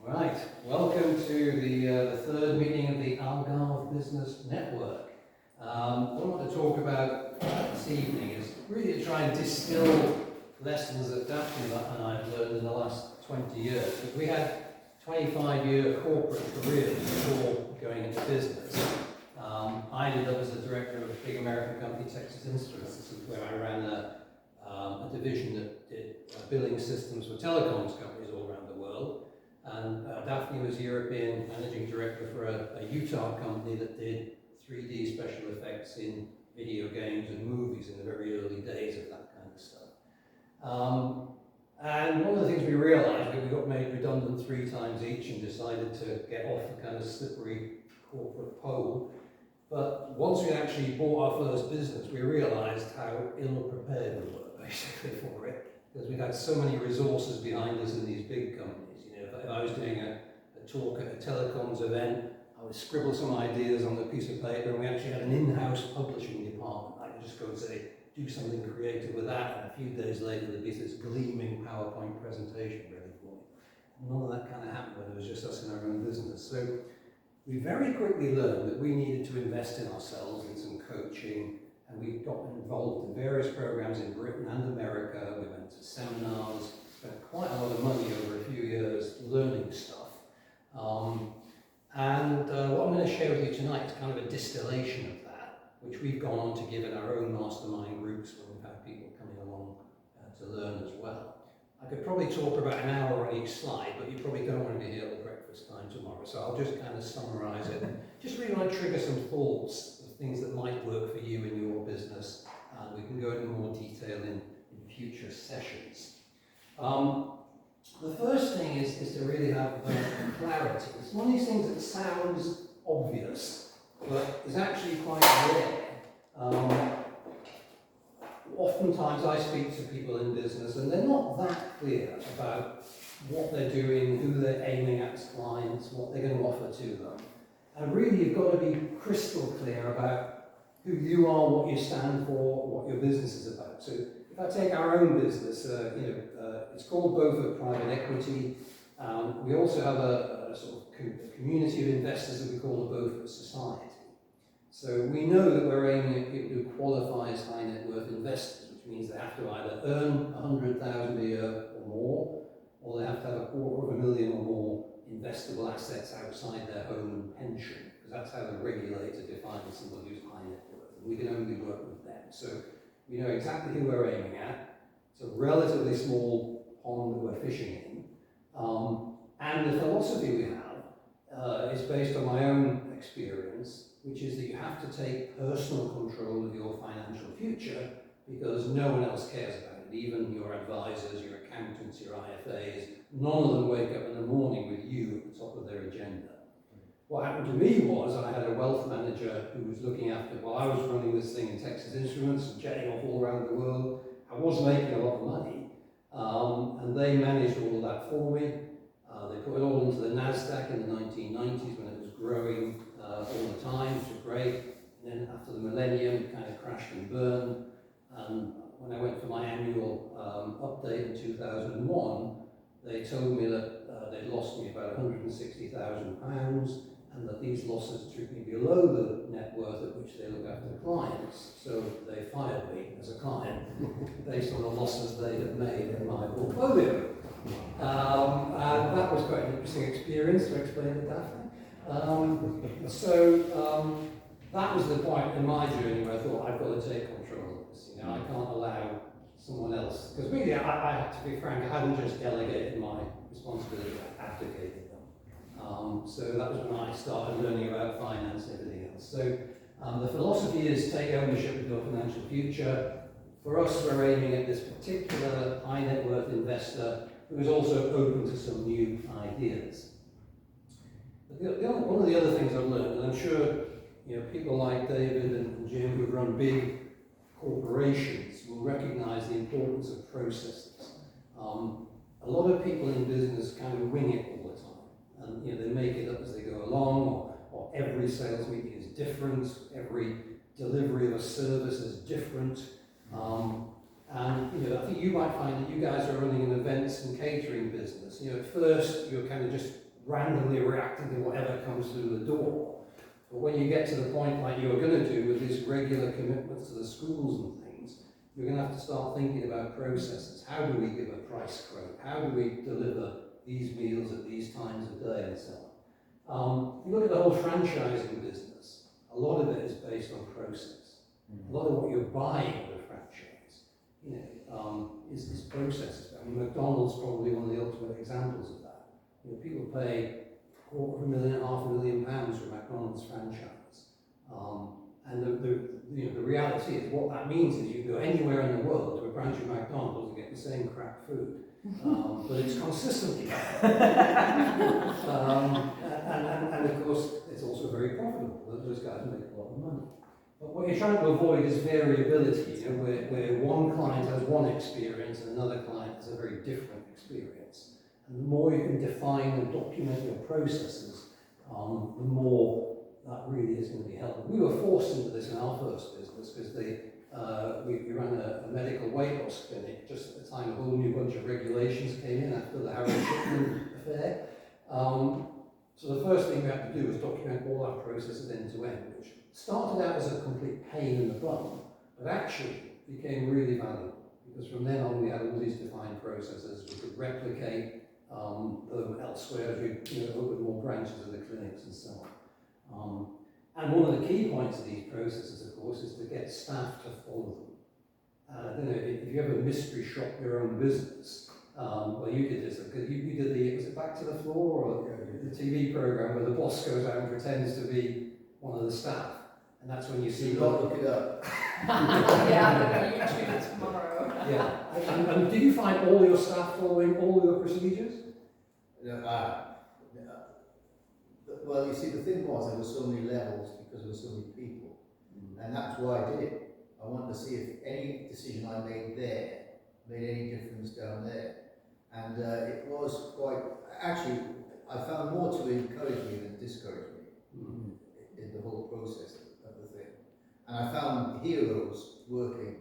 Right, welcome to the third meeting of the Algarve Business Network. What I want to talk about this evening is really to try and distill lessons that Daphne and I have learned in the last 20 years. Because we had 25-year corporate careers before going into business. I ended up as the director of a big American company, Texas Instruments. This is where I ran a division that did billing systems for telecoms companies all around the world. And Daphne was European managing director for a Utah company that did 3D special effects in video games and movies in the very early days of that kind of stuff. And one of the things we realized, we got made redundant 3 times each and decided to get off the kind of slippery corporate pole. But once we actually bought our first business, we realized how ill-prepared we were basically for it, because we had so many resources behind us in these big companies. If I was doing a talk at a telecoms event, I would scribble some ideas on a piece of paper, and we actually had an in-house publishing department. I could just go and say, do something creative with that, and a few days later there'd be this gleaming PowerPoint presentation ready for me. None of that kind of happened when it was just us in our own business. So we very quickly learned that we needed to invest in ourselves in some coaching, and we got involved in various programs in Britain and America. We went to seminars, spent quite a lot of money over a few years learning stuff. What I'm going to share with you tonight is kind of a distillation of that, which we've gone on to give in our own mastermind groups when we've had people coming along to learn as well. I could probably talk about an hour on each slide, but you probably don't want to be here at breakfast time tomorrow, so I'll just kind of summarize it. Just really want to trigger some thoughts of things that might work for you in your business, and we can go into more detail in future sessions. The first thing is to really have clarity. It's one of these things that sounds obvious, but is actually quite rare. Oftentimes I speak to people in business and they're not that clear about what they're doing, who they're aiming at as clients, what they're going to offer to them. And really you've got to be crystal clear about who you are, what you stand for, what your business is about. So if I take our own business, it's called Beaufort Private Equity. We also have a sort of community of investors that we call the Beaufort Society. So we know that we're aiming at people who qualify as high net worth investors, which means they have to either earn $100,000 a year or more, or they have to have $250,000 or more investable assets outside their home and pension, because that's how the regulator defines somebody who's high net worth. And we can only work with them. So we know exactly who we're aiming at. It's a relatively small pond that we're fishing in. And the philosophy we have is based on my own experience, which is that you have to take personal control of your financial future because no one else cares about it. Even your advisors, your accountants, your IFAs, none of them wake up in the morning with you at the top of their agenda. What happened to me was I had a wealth manager who was looking after, while I was running this thing in Texas Instruments and jetting off all around the world, I was making a lot of money, and they managed all of that for me. They put it all into the NASDAQ in the 1990s when it was growing all the time, which was great. And then after the millennium, it kind of crashed and burned. And when I went for my annual update in 2001, they told me that they'd lost me about £160,000 and that these losses took me below the net worth at which they look after clients. So they fired me as a client based on the losses they had made in my portfolio. And that was quite an interesting experience to explain to Daphne. That was the point in my journey where I thought I've got to take control of this. I can't allow someone else, because really I had to be frank, I hadn't just delegated my responsibility, I abdicated them. So that was when I started learning about finance and everything else. So the philosophy is take ownership of your financial future. For us, we're aiming at this particular high net worth investor who is also open to some new ideas. But one of the other things I've learned, and I'm sure people like David and Jim who run big corporations will recognize the importance of processes. A lot of people in business kind of wing it all the time, and they make it up as they go along, or every sales meeting is different, every delivery of a service is different. And I think you might find that you guys are running an events and catering business. At first you're kind of just randomly reacting to whatever comes through the door. But when you get to the point like you're going to do with this regular commitments to the schools and things, you're going to have to start thinking about processes. How do we give a price quote? How do we deliver these meals at these times of day and so on? If you look at the whole franchising business, a lot of it is based on process. A lot of what you're buying with a franchise, is processes. I mean, McDonald's probably one of the ultimate examples of that. People pay £250,000, £500,000 for a McDonald's franchise. And the reality is what that means is you go anywhere in the world to a branch of McDonald's and get the same crap food. But it's consistently bad. And of course, it's also very profitable. Those guys make a lot of money. But what you're trying to avoid is variability, where one client has one experience and another client has a very different experience. And the more you can define and document your processes, the more that really is going to be helpful. We were forced into this in our first business because we ran a medical weight loss clinic just at the time a whole new bunch of regulations came in after the Harold Shipman affair. So the first thing we had to do was document all our processes end to end, which started out as a complete pain in the bum, but actually became really valuable because from then on we had all these defined processes. We could replicate them elsewhere as we opened more branches of the clinics and so on. And one of the key points of these processes, of course, is to get staff to follow them. I don't know, if you ever mystery shop your own business, well, you did this, because you did was it Back to the Floor, or the TV program where the boss goes out and pretends to be one of the staff, and that's when you see... Look it up. Yeah, I'm going to YouTube it tomorrow. Yeah, and did you find all your staff following all your procedures? Well, you see, the thing was, there were so many levels because there were so many people. And that's why I did it. I wanted to see if any decision I made there made any difference down there. And it was quite, actually, I found more to encourage me than discourage me in the whole process of the thing. And I found heroes working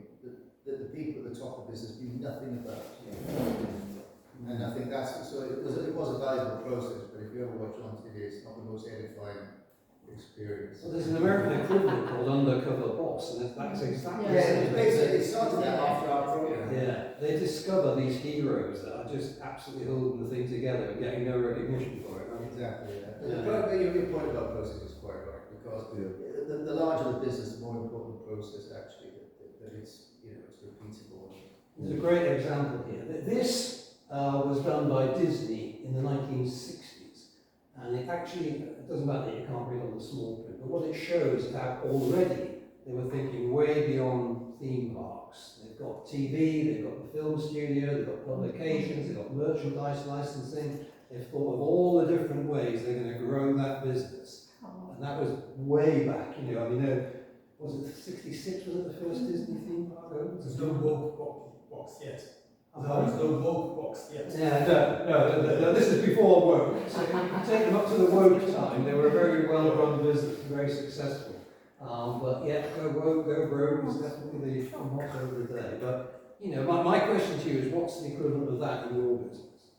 that the people at the top of the business knew nothing about. And I think that's, so it was a valuable process, but if you ever watch on TV, it's not the most edifying experience. Well, there's an American equivalent called Undercover Boss, and that's exactly the Yeah, same. basically it started out after our program. Yeah, they discover these heroes that are just absolutely holding the thing together and getting no recognition for it, right? Exactly, yeah. But your point about process is quite right, because the larger the business, the more important the process actually, that it's, it's repeatable. There's a great example here. This was done by Disney in the 1960s, and it doesn't matter that you can't read on the small print, but what it shows is how already they were thinking way beyond theme parks. They've got TV, they've got the film studio, they've got publications, they've got merchandise licensing. They've thought of all the different ways they're going to grow that business. And that was way back, was it 66, was it the first Disney theme park opened? There's no woke box yet. Uh-huh. There's no woke box yet. Yeah, no, this is before woke. So if you take them up to the woke time, they were a very well-run business, very successful. But yeah, go woke, go broke is definitely the motto of the day. But, my question to you is, what's the equivalent of that in your business?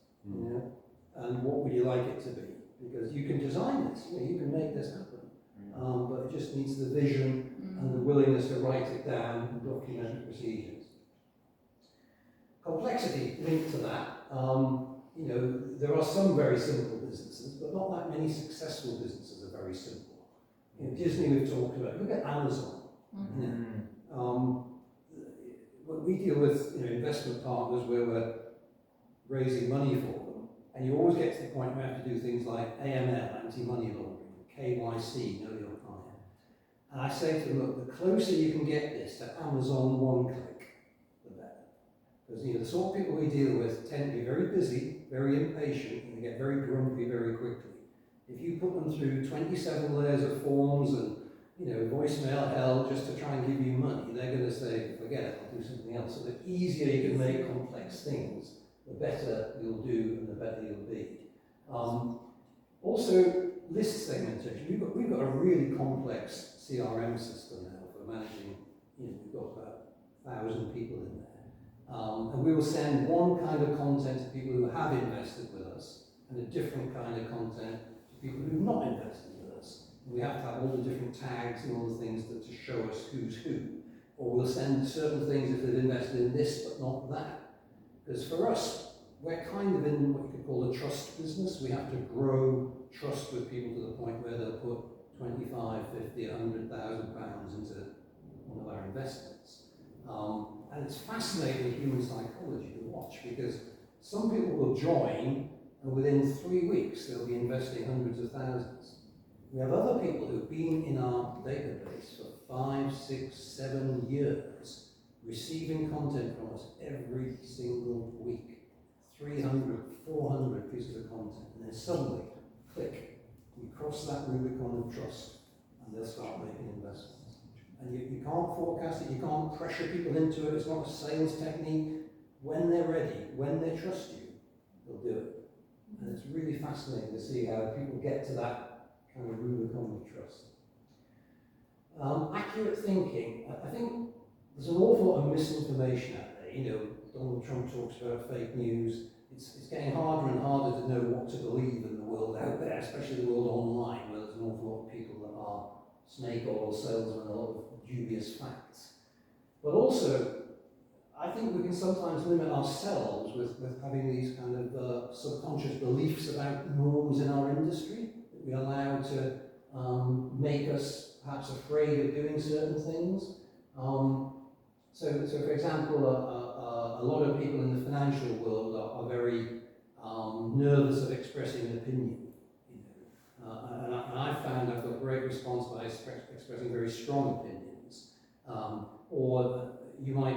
And what would you like it to be? Because you can design this, you can make this happen. But it just needs the vision and the willingness to write it down and document procedures. Complexity linked to that. There are some very simple businesses, but not that many successful businesses are very simple. Disney we've talked about. Look at Amazon. We deal with investment partners where we're raising money for them, and you always get to the point where you have to do things like AML, anti-money laundering, KYC, know your client. And I say to them, look, the closer you can get this to Amazon one click, the better. Because the sort of people we deal with tend to be very busy, very impatient, and they get very grumpy very quickly. If you put them through 27 layers of forms and voicemail hell just to try and give you money, they're going to say, forget it, I'll do something else. So the easier you can make complex things, the better you'll do and the better you'll be. Also, list segmentation. We've got a really complex CRM system now for managing, we've got about 1,000 people in there. And we will send one kind of content to people who have invested with us, and different kind of content to people who've not invested with us. We have to have all the different tags and all the things to show us who's who. Or we'll send certain things if they've invested in this but not that. Because for us, we're kind of in what you could call a trust business. We have to grow trust with people to the point where they'll put 25, 50, 100,000 pounds into one of our investments. And it's fascinating human psychology to watch, because some people will join and within 3 weeks they'll be investing hundreds of thousands. We have other people who've been in our database for 5, 6, 7 years, receiving content from us every single week. 300, 400 pieces of content, and then suddenly, click, we cross that Rubicon of trust, and they'll start making investments. And you can't forecast it, you can't pressure people into it, it's not a sales technique. When they're ready, when they trust you, they'll do it. And it's really fascinating to see how people get to that kind of Rubicon of trust. Accurate thinking, I think there's an awful lot of misinformation out there. You know, Donald Trump talks about fake news. It's getting harder and harder to know what to believe in the world out there, especially the world online, where there's an awful lot of people that are snake oil salesmen, a lot of dubious facts. But also, I think we can sometimes limit ourselves with having these kind of subconscious beliefs about norms in our industry that we allow to make us perhaps afraid of doing certain things. So for example, a lot of people in the financial world are very nervous of expressing an opinion. You know? And I found I've got great response by expressing very strong opinions. Or you might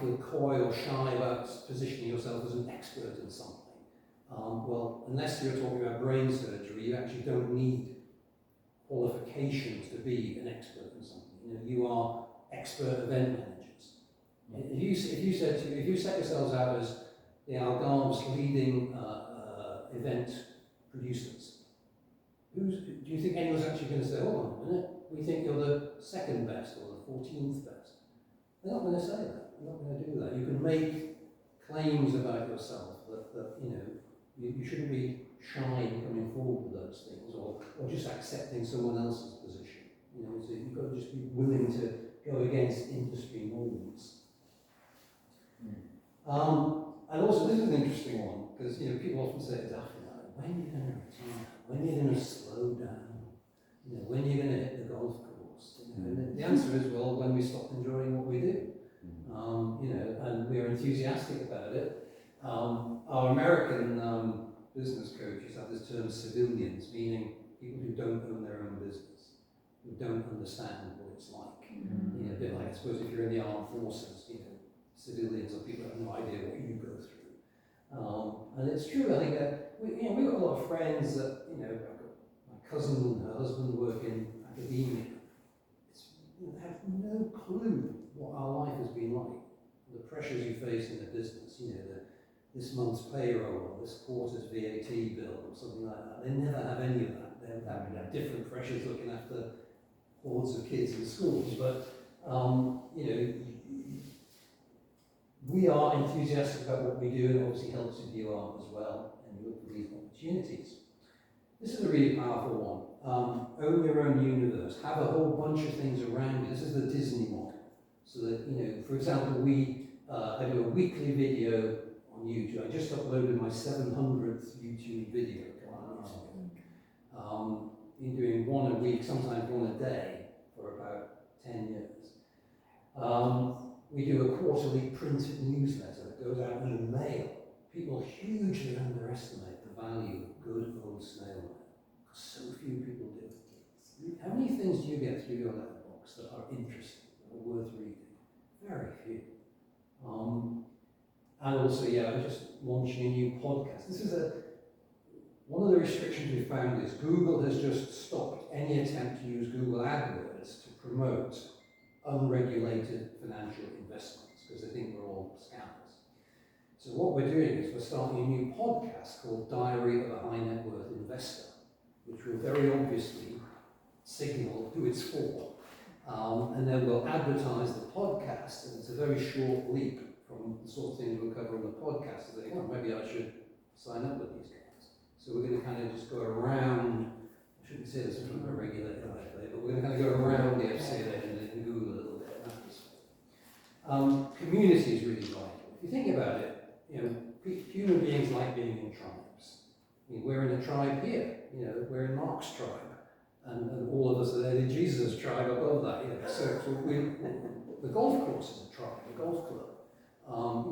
feel coy or shy about positioning yourself as an expert in something. Well, unless you're talking about brain surgery, you actually don't need qualifications to be an expert in something. You know, you are expert event managers. If you set yourselves out as the Algarve's leading event producers, do you think anyone's actually going to say, hold on a minute, we think you're the second best or the 14th best? They're not going to say that. They're not going to do that. You can make claims about yourself that you know, you shouldn't be shy in coming forward with those things, or just accepting someone else's position. You know, so you've got to just be willing to go against industry norms. And also, this is an interesting one, because you know, people often say to Daphne, when are you going to retire? When are you going to slow down? You know, when are you going to hit the golf course? You know, and the answer is, well, when we stop enjoying what we do. You know, and we're enthusiastic about it. Our American business coaches have this term civilians, meaning people who don't own their own business, who don't understand what it's like. You know, a bit like, I suppose, if you're in the armed forces, you know, civilians or people who have no idea what you go through. And it's true, I think that we've got a lot of friends that, you know, I've got my cousin and her husband work in academia. They have no clue what our life has been like, the pressures you face in the business, you know, this month's payroll, or this quarter's VAT bill, or something like that. They never have any of that. They have different pressures looking after hordes of kids in schools, but you know, we are enthusiastic about what we do, and it obviously helps if you are as well, and you look for these opportunities. This is a really powerful one. Own your own universe. Have a whole bunch of things around you. This is the Disney model. So that, you know, for example, I do a weekly video on YouTube. I just uploaded my 700th YouTube video a couple of weeks ago. Been doing one a week, sometimes one a day, for about 10 years. We do a quarterly printed newsletter that goes out in the mail. People hugely underestimate the value of good old snail mail. So few people do. How many things do you get through your letterbox that are interesting, that are worth reading? Very few. And also, I'm just launching a new podcast. This is one of the restrictions we found is Google has just stopped any attempt to use Google AdWords to promote unregulated financial investments, because they think we're all scammers. So what we're doing is we're starting a new podcast called Diary of a High Net Worth Investor, which will very obviously signal who it's for. And then we'll advertise the podcast, and it's a very short leap from the sort of things we'll cover on the podcast. So they think, maybe I should sign up with these guys. So we're going to kind of just go around, I shouldn't say this from a regulator, but we're going to kind of go around the FCA and Google a little bit. Community is really vital. If you think about it, you know, human beings like being in tribes. I mean, we're in a tribe here, you know, we're in Mark's tribe, and all of us are in Jesus' tribe above that, you know. So the golf course is a tribe, the golf club.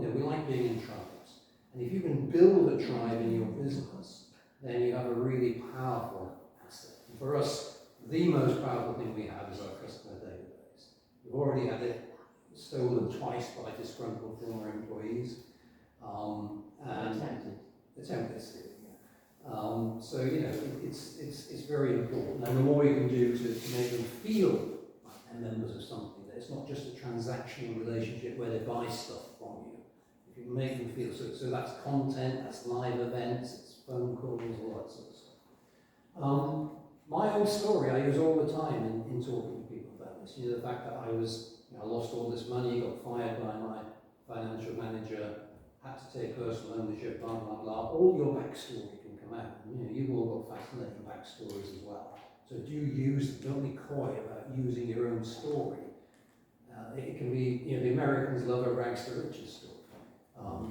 You know, we like being in tribes. And if you can build a tribe in your business, then you have a really powerful asset. And for us, the most powerful thing we have is our customer database. We've already had it stolen twice by disgruntled former employees. Attempted stealing. So you know, it's very important. And the more you can do to make them feel like they're members of something, that it's not just a transactional relationship where they buy stuff from you. If you can make them feel so that's content, that's live events, it's phone calls, all that sort of stuff. My own story I use all the time in talking to people about this. You know, the fact that I lost all this money, got fired by my financial manager, had to take personal ownership, blah, blah, blah. All your backstory can come out. You know, you've all got fascinating backstories as well. So do use them. Don't be coy about using your own story. It can be, you know, the Americans love a rags to riches story.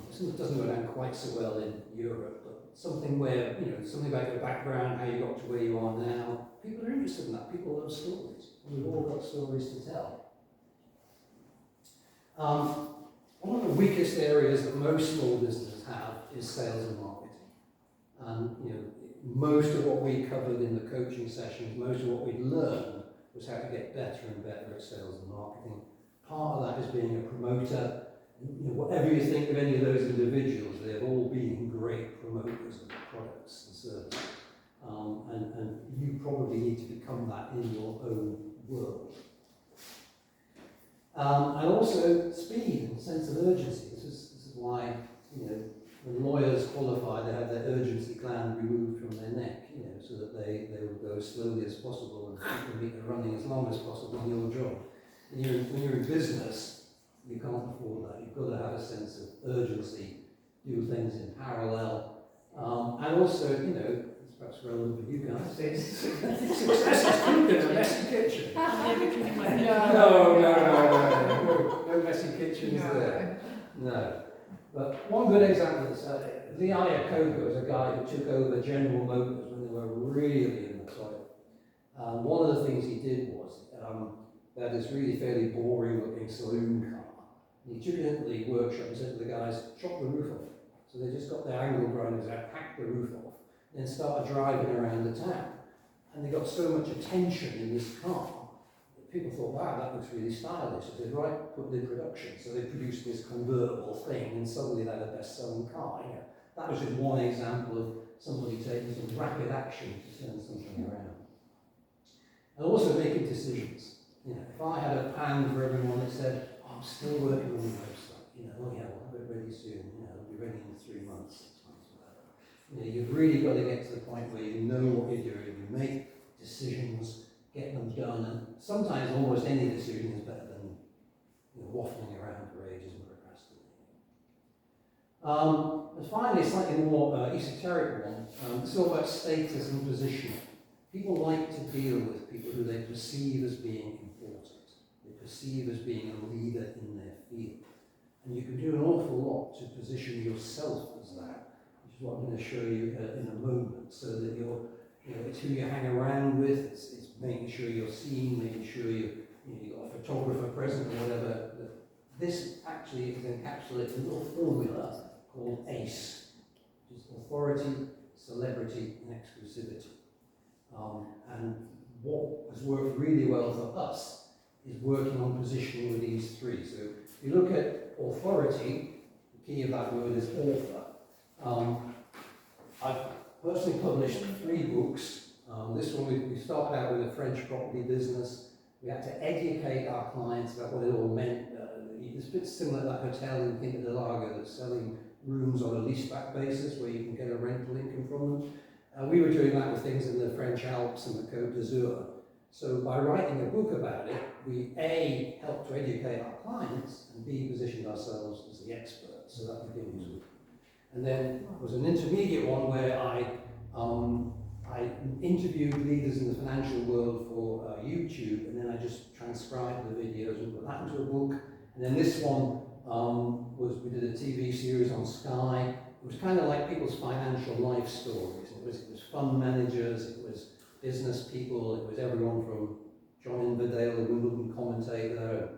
It doesn't go down quite so well in Europe, but something where, you know, something about your background, how you got to where you are now. People are interested in that. People love stories. We've all got stories to tell. One of the weakest areas that most small businesses have is sales and marketing. And you know, most of what we covered in the coaching sessions, most of what we learned was how to get better and better at sales and marketing. Part of that is being a promoter. You know, whatever you think of any of those individuals, they've all been great promoters of products and services. And you probably need to become that in your own world. And also speed and sense of urgency. This is why, you know, when lawyers qualify, they have their urgency gland removed from their neck, you know, so that they will go as slowly as possible and keep them running as long as possible in your job. When you're in business, you can't afford that. You've got to have a sense of urgency, do things in parallel, and also, you know, it's perhaps relevant for you guys. Success is cooking a messy kitchen. No messy kitchens there. No. But one good example is Lee Iacocca was a guy who took over General Motors when they were really in the toilet. One of the things he did was they had this really fairly boring looking saloon car. And he took it into the workshop and said to the guys, chop the roof off. So they just got their angle grinders out, hacked the roof off, then started driving around the town. And they got so much attention in this car that people thought, wow, that looks really stylish. So they said, right, put it in production. So they produced this convertible thing, and suddenly they had a best-selling car. You know, that was just one example of somebody taking some rapid action to turn something around. And also making decisions. You know, if I had a plan for everyone that said, oh, I'm still working on the website, you know, oh yeah, we'll have it ready soon, you know, it'll be ready in 3 months, 6 months, whatever. You know, you've really got to get to the point where you know what you're doing, you make decisions, get them done, and sometimes almost any decision is better than, you know, waffling around for ages and procrastinating. And finally, a slightly more esoteric one, it's all about status and position. People like to deal with people who they perceive as being important. They perceive as being a leader in their field. And you can do an awful lot to position yourself as that, which is what I'm going to show you in a moment, so that you're, you know, it's who you hang around with, it's making sure you're seen, making sure you've got a photographer present or whatever. This actually is encapsulated in a little formula called ACE, which is authority, celebrity, and exclusivity. And what has worked really well for us is working on positioning with these three. So if you look at authority, the key of that word is author. I've personally published 3 books. This one we started out with a French property business. We had to educate our clients about what it all meant. It's a bit similar to that hotel in Quinta del Lago that's selling rooms on a leaseback basis where you can get a rental income from them. We were doing that with things in the French Alps and the Côte d'Azur. So by writing a book about it, we A, helped to educate our clients, and B, positioned ourselves as the experts. So that begins with And then there was an intermediate one where I interviewed leaders in the financial world for YouTube, and then I just transcribed the videos and put that into a book. And then this one we did a TV series on Sky. It was kind of like people's financial life stories. It was fund managers, it was business people, it was everyone from John Inverdale, the Wimbledon commentator,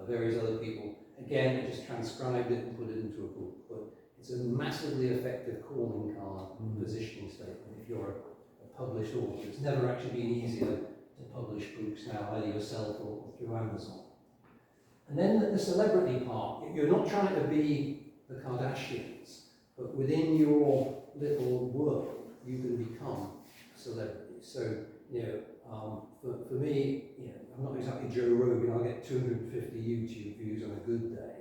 various other people. Again, I just transcribed it and put it into a book. But it's a massively effective calling card positioning statement if you're a published author. It's never actually been easier to publish books now, either yourself or through Amazon. And then the celebrity part, you're not trying to be the Kardashians, but within your little world, you can become a celebrity. So, for me, I'm not exactly Joe Rogan. I'll get 250 YouTube views on a good day.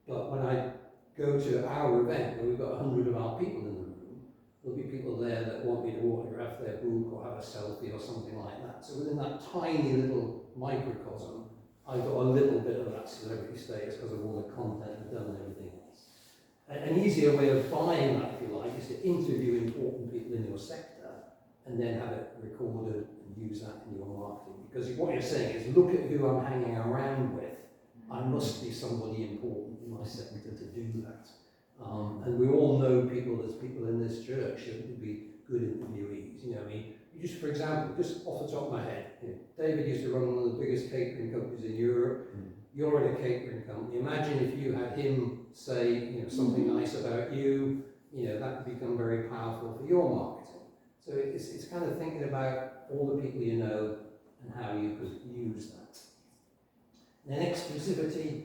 But when I go to our event, where we've got 100 of our people in the room, there'll be people there that want me to autograph their book or have a selfie or something like that. So within that tiny little microcosm, I've got a little bit of that celebrity status because of all the content I've done and everything else. An easier way of buying that, if you like, is to interview important people in your sector and then have it recorded and use that in your marketing. Because what you're saying is, look at who I'm hanging around with. I must be somebody important in my sector to do that. And we all know people, there's people in this church who would be good interviewees. You just, for example, just off the top of my head, David used to run one of the biggest catering companies in Europe. You're in a catering company. Imagine if you had him say, something nice about you. That would become very powerful for your marketing. So it's kind of thinking about all the people you know and how you could use that. And then exclusivity.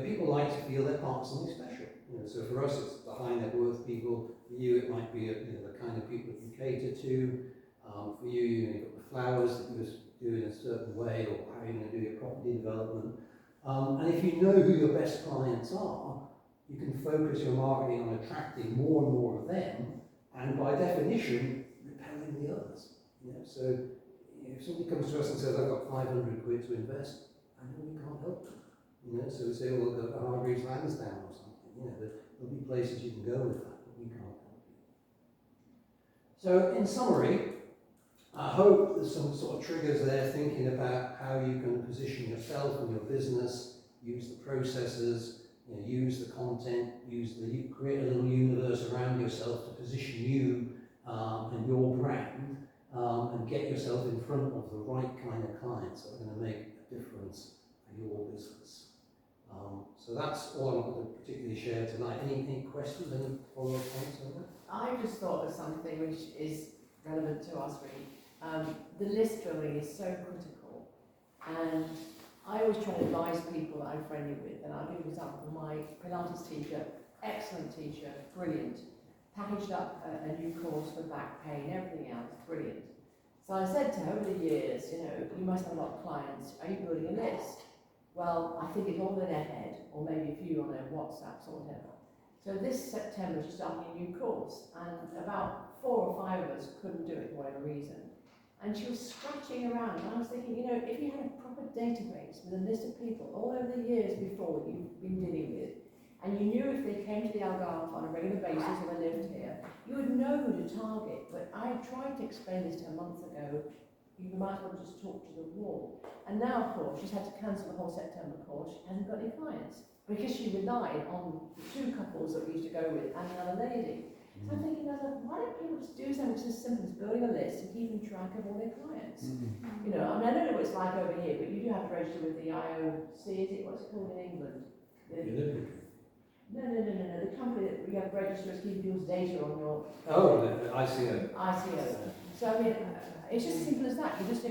People like to feel they're part of something special. So for us, it's the high net worth people. For you, it might be the kind of people that you cater to. For you, you've got the flowers that you do in a certain way, or how you're going to do your property development. And if you know who your best clients are, you can focus your marketing on attracting more and more of them, and by definition, repelling the others. So if somebody comes to us and says, I've got 500 quid to invest, I know we can't help them. So we say, well, the Hargreaves Lansdowne or something. There'll be places you can go with that, but we can't help you. So in summary, I hope there's some sort of triggers there, thinking about how you can position yourself and your business, use the processes, use the content, create a little universe around yourself to position you and your brand, and get yourself in front of the right kind of clients that are going to make a difference for your business. So that's all I wanted to particularly share tonight. Any questions, any follow-up points on that? I just thought of something which is relevant to us really. The list building is so critical, and I always try to advise people that I'm friendly with, and I'll give you an example. My Pilates teacher, excellent teacher, brilliant, packaged up a new course for back pain, everything else, brilliant. So I said to her over the years, you must have a lot of clients, are you building a list? Well, I think it's all in her head, or maybe a few on her WhatsApp or whatever. So this September she's starting a new course, and about 4 or 5 of us couldn't do it for whatever reason. And she was scratching around, and I was thinking, if you had a proper database with a list of people all over the years before that you've been dealing with, and you knew if they came to the Algarve on a regular basis or they lived here, you would know who to target. But I tried to explain this to her months ago. You might as well just talk to the wall. And now, of course, she's had to cancel the whole September course. She hasn't got any clients because she relied on the 2 couples that we used to go with and another lady. So I'm thinking, why don't people just do something as simple as building a list and keeping track of all their clients? I don't know what it's like over here, but you do have to register with the IOC, is it? What's it called in England? No. The company that you have to register is keeping people's data on your... Oh, the ICO. ICO. So, it's just as simple as that. You just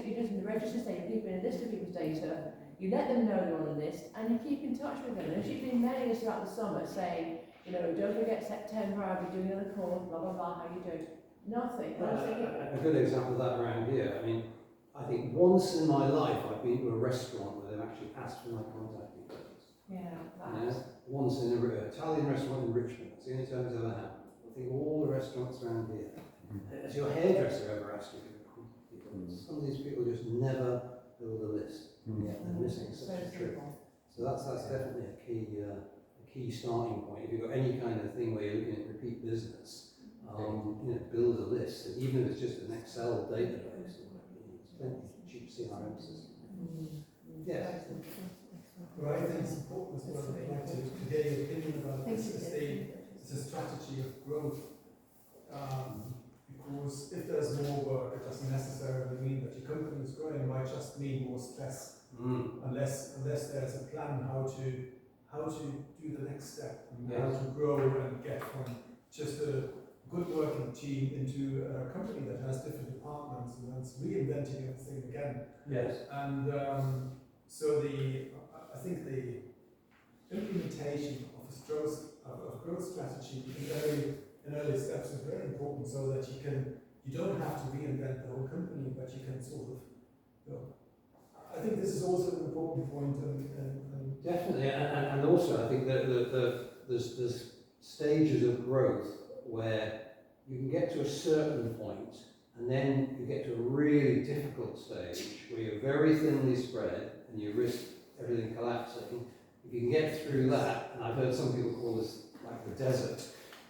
register, say, you keep in a list of people's data, you let them know they're on the list, and you keep in touch with them. And she's been mailing us throughout the summer saying, don't forget September, I'll be doing another course, blah, blah, blah, how you doing? Nothing. A good example of that around here, I think once in my life I've been to a restaurant where they've actually asked for my contact details. Once in an Italian restaurant in Richmond. That's the only time it's ever happened. I think all the restaurants around here. Has your hairdresser ever asked you for contact details? Some of these people just never build a list. They're missing such a trick. So that's definitely a key key starting point. If you've got any kind of thing where you're looking at repeat business, build a list, and even if it's just an Excel database, it's plenty of cheap CRM systems. Yes. What I think is important as well, I'd like to get your opinion about this, is the strategy of growth. Because if there's more work, it doesn't necessarily mean that your company is growing. It might just mean more stress, unless there's a plan how to do the next step, and how to grow and get from just a good working team into a company that has different departments and that's reinventing everything again. Yes. And so I think the implementation of a growth strategy in early steps is very important, so that you don't have to reinvent the whole company, but you can sort of, I think this is also an important point. And Definitely, and also I think that there's stages of growth where you can get to a certain point, and then you get to a really difficult stage where you're very thinly spread and you risk everything collapsing. If you can get through that, and I've heard some people call this like the desert,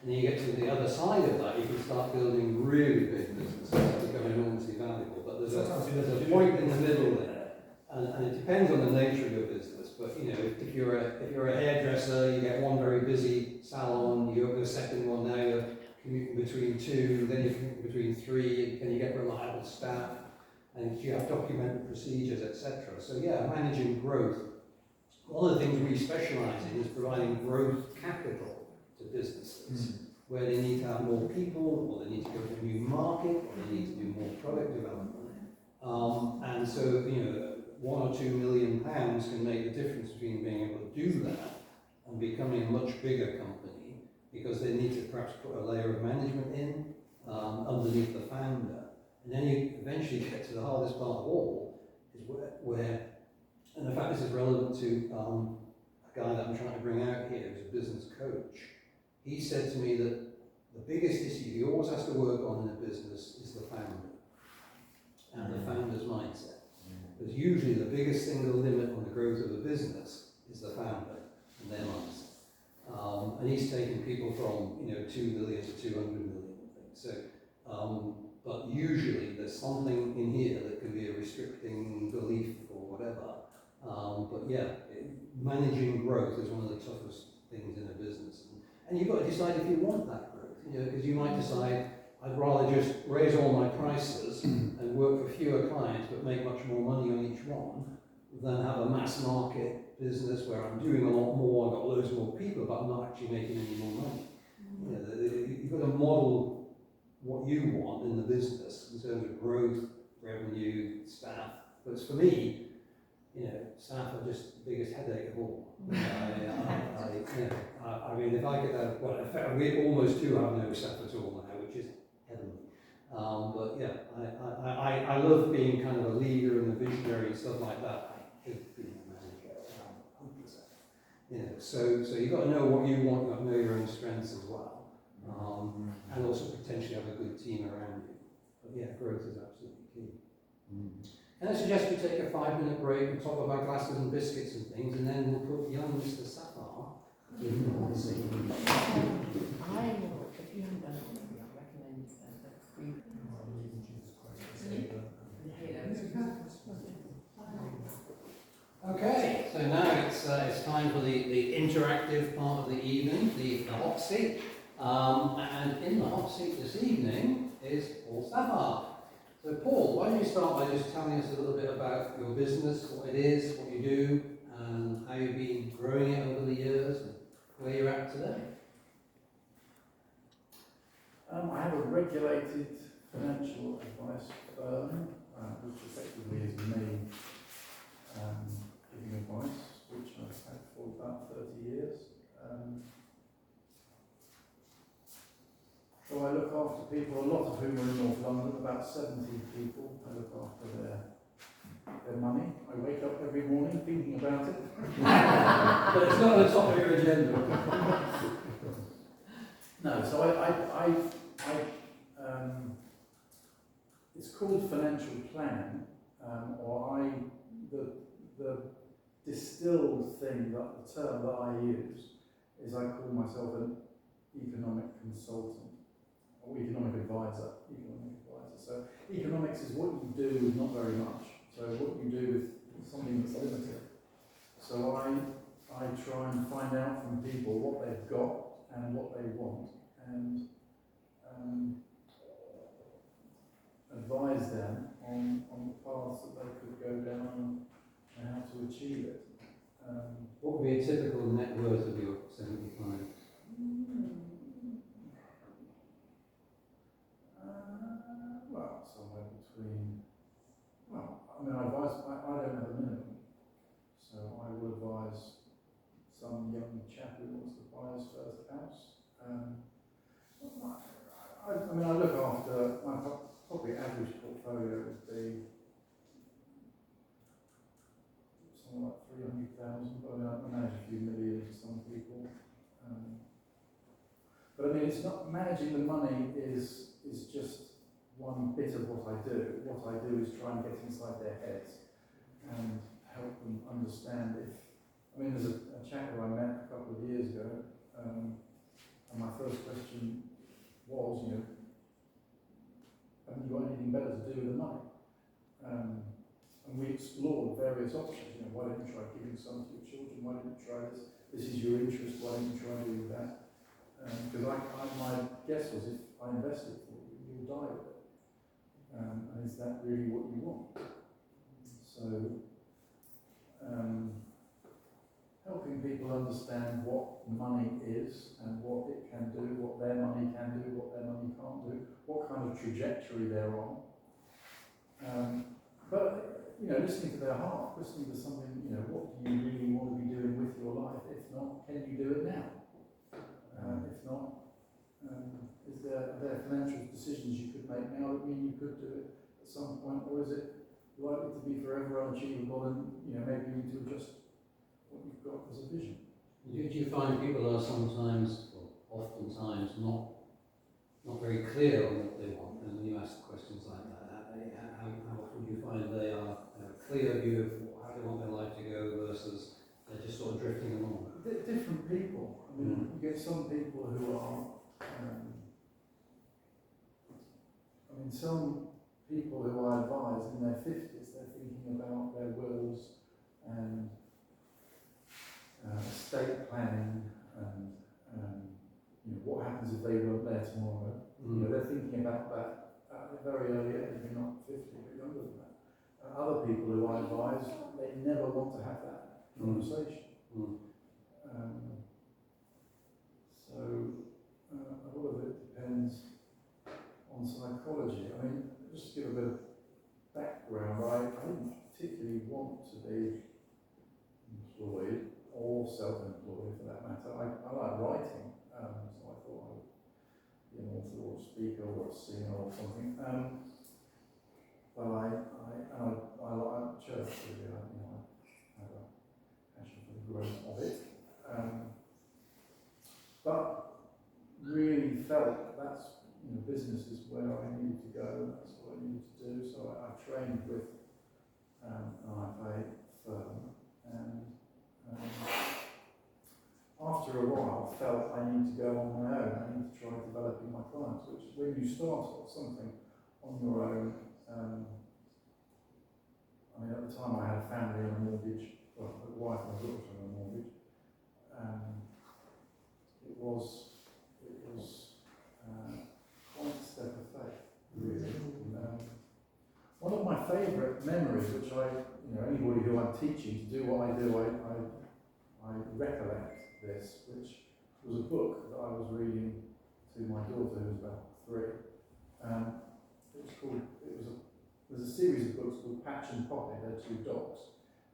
and then you get to the other side of that, you can start building really big businesses that become enormously valuable. But there's a point in the middle there, and it depends on the nature of your business. But you know, if you're a hairdresser, you get one very busy salon, you have a second one, now you're commuting between two, then you're commuting between three, and you get reliable staff, and you have documented procedures, etc. So yeah, managing growth. One of the things we specialise in is providing growth capital to businesses, where they need to have more people, or they need to go to a new market, or they need to do more product development. And so, you know, £1 or £2 million can make the difference between being able to do that and becoming a much bigger company, because they need to perhaps put a layer of management in underneath the founder. And then you eventually get to the hardest part of all, is where and in fact this is relevant to a guy that I'm trying to bring out here, who's a business coach. He said to me that the biggest issue he always has to work on in a business is the founder and the founder's mindset. Because usually the biggest single limit on the growth of a business is the founder and their mindset. And he's taken people from 2 million to 200 million, I think. So, but usually there's something in here that can be a restricting belief or whatever. But yeah, managing growth is one of the toughest things in a business. And you've got to decide if you want that growth, because you might decide, I'd rather just raise all my prices and work for fewer clients but make much more money on each one, than have a mass market business where I'm doing a lot more, I've got loads more people, but I'm not actually making any more money. You've got to model what you want in the business in terms of growth, revenue, staff. But for me, staff are just the biggest headache of all. I mean, if I could have, well, in fact, we almost do have no staff at all now, which is heavenly. But yeah, I love being kind of a leader and a visionary and stuff like that. I hate being a manager. I'm hopeless at it. So you've got to know what you want, you've got to know your own strengths as well. And also potentially have a good team around you. But yeah, growth is absolutely key. And I suggest we take a 5-minute break and talk about glasses and biscuits and things, and then we'll put young Mr. Safar in the hot seat. I will, if you haven't done it already, I recommend that free Okay, so now it's time for the interactive part of the evening, the hot seat. And in the hot seat this evening is Paul Safar. So Paul, why don't you start by just telling us a little bit about your business, what it is, what you do, and how you've been growing it over the years, and where you're at today. I have a regulated financial advice firm, which effectively is me giving advice, which I've had for about 30 years. So I look after people, a lot of whom are in North London, about 70 people. I look after their money. I wake up every morning thinking about it. But it's not on the top of your agenda. No, so it's called financial planning, or the distilled thing, that the term that I use is I call myself an economic consultant, or economic advisor. So economics is what you do with not very much. So what you do with something that's limited. So I try and find out from people what they've got and what they want, and advise them on the paths that they could go down and how to achieve it. What would be a typical net worth of your 70 clients? Well, somewhere between, well, I mean, I don't have a minimum, so I will advise some young chap who wants to buy his first house. I mean, I look after, my probably average portfolio would be something like 300,000, but I mean, I manage a few million for some people. But I mean, it's not, managing the money is just one bit of what I do. What I do is try and get inside their heads and help them understand if, I mean, there's a chap who I met a couple of years ago, and my first question was, you know, have you got anything better to do with the money? And we explored various options. You know, why don't you try giving some to your children? Why don't you try this? This is your interest. Why don't you try doing that? Because my guess was, if I invest it for you, you'll die with it. And is that really what you want? So, helping people understand what money is and what it can do, what their money can do, what their money can't do, what kind of trajectory they're on. But, you know, listening to their heart, listening to something, you know, what do you really want to be doing with your life? If not, can you do it now? If not, are there financial decisions you could make now that mean you could do it at some point, or is it likely to be forever unachievable, and, you know, maybe you need to adjust what you've got as a vision? Do you find people are sometimes, or oftentimes, not very clear on what they want, and when you ask questions like that, how often do you find they are a clear view of how they want their life to go versus they're just sort of drifting along? Different people. I mean, you get some people who are, some people who I advise in their 50s, they're thinking about their wills and estate planning and you know, what happens if they weren't there tomorrow. You know, they're thinking about that at a very early age, maybe not 50, but younger than that. Other people who I advise, they never want to have that conversation. A lot of it depends on psychology. I mean, just to give a bit of background, I didn't particularly want to be employed or self-employed for that matter. I like writing, so I thought I would be an author or a speaker or a singer or something. But I like church really. I have a passion for the growth of it. But really felt that's, you know, business is where I needed to go, that's what I needed to do. So I trained with an IFA firm, and after a while felt I need to go on my own. I need to try developing my clients, which when you start something on your own, I mean, at the time I had a family and a mortgage, well, a wife and a daughter and a mortgage. It was quite a step of faith, really. One of my favourite memories, which anybody who I'm teaching to do what I do, I recollect this, which was a book that I was reading to my daughter, who was about 3. There's a series of books called Patch and Poppy. They're 2 dogs,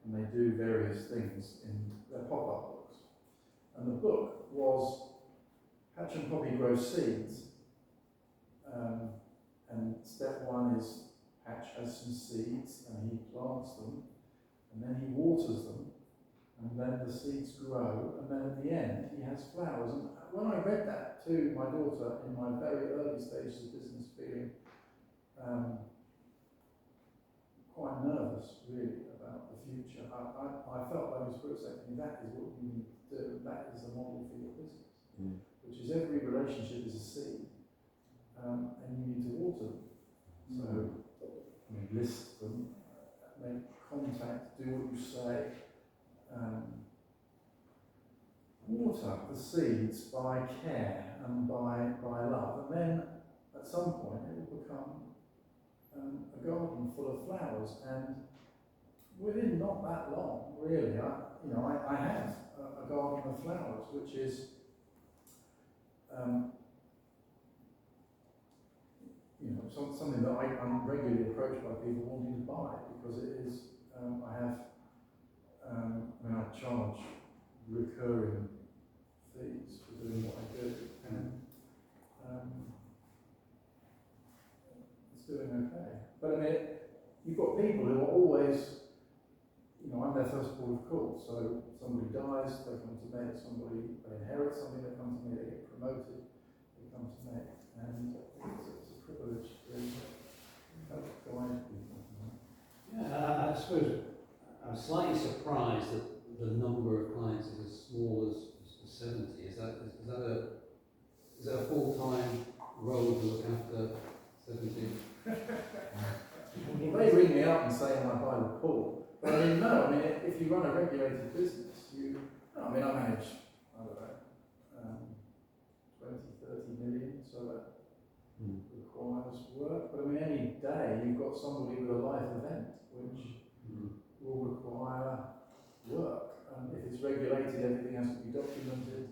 and they do various things in their pop-up books. And the book was Patch and Poppy grow seeds, and step 1 is Patch has some seeds and he plants them, and then he waters them, and then the seeds grow, and then at the end he has flowers. And when I read that to my daughter in my very early stages of business, feeling quite nervous really about the future, I felt like the Spirit said to me, that is what you need to do, that is the model for your business. Mm. Which is every relationship is a seed, and you need to water them. So, I mean, list them, make contact, do what you say, water the seeds by care and by love, and then at some point it will become a garden full of flowers. And within not that long, really, I have a garden of flowers, which is something that I'm regularly approached by people wanting to buy, because it is, I charge recurring fees for doing what I do, and it's doing okay. But I mean, you've got people who are always, I'm their first port of call. So somebody dies, they come to me. They inherit something, they come to me. They get promoted, they come to me. And it's a privilege to help guide people. Yeah, I suppose I'm slightly surprised that the number of clients is as small as 70. Is that a full-time role to look after 70? Well, they ring me up and say, "Can I buy the pool?" But I mean, no. I mean, if you run a regulated business, I manage, 20, 30 million, so that requires work. But I mean, any day you've got somebody with a life event which will require work. And if it's regulated, everything has to be documented.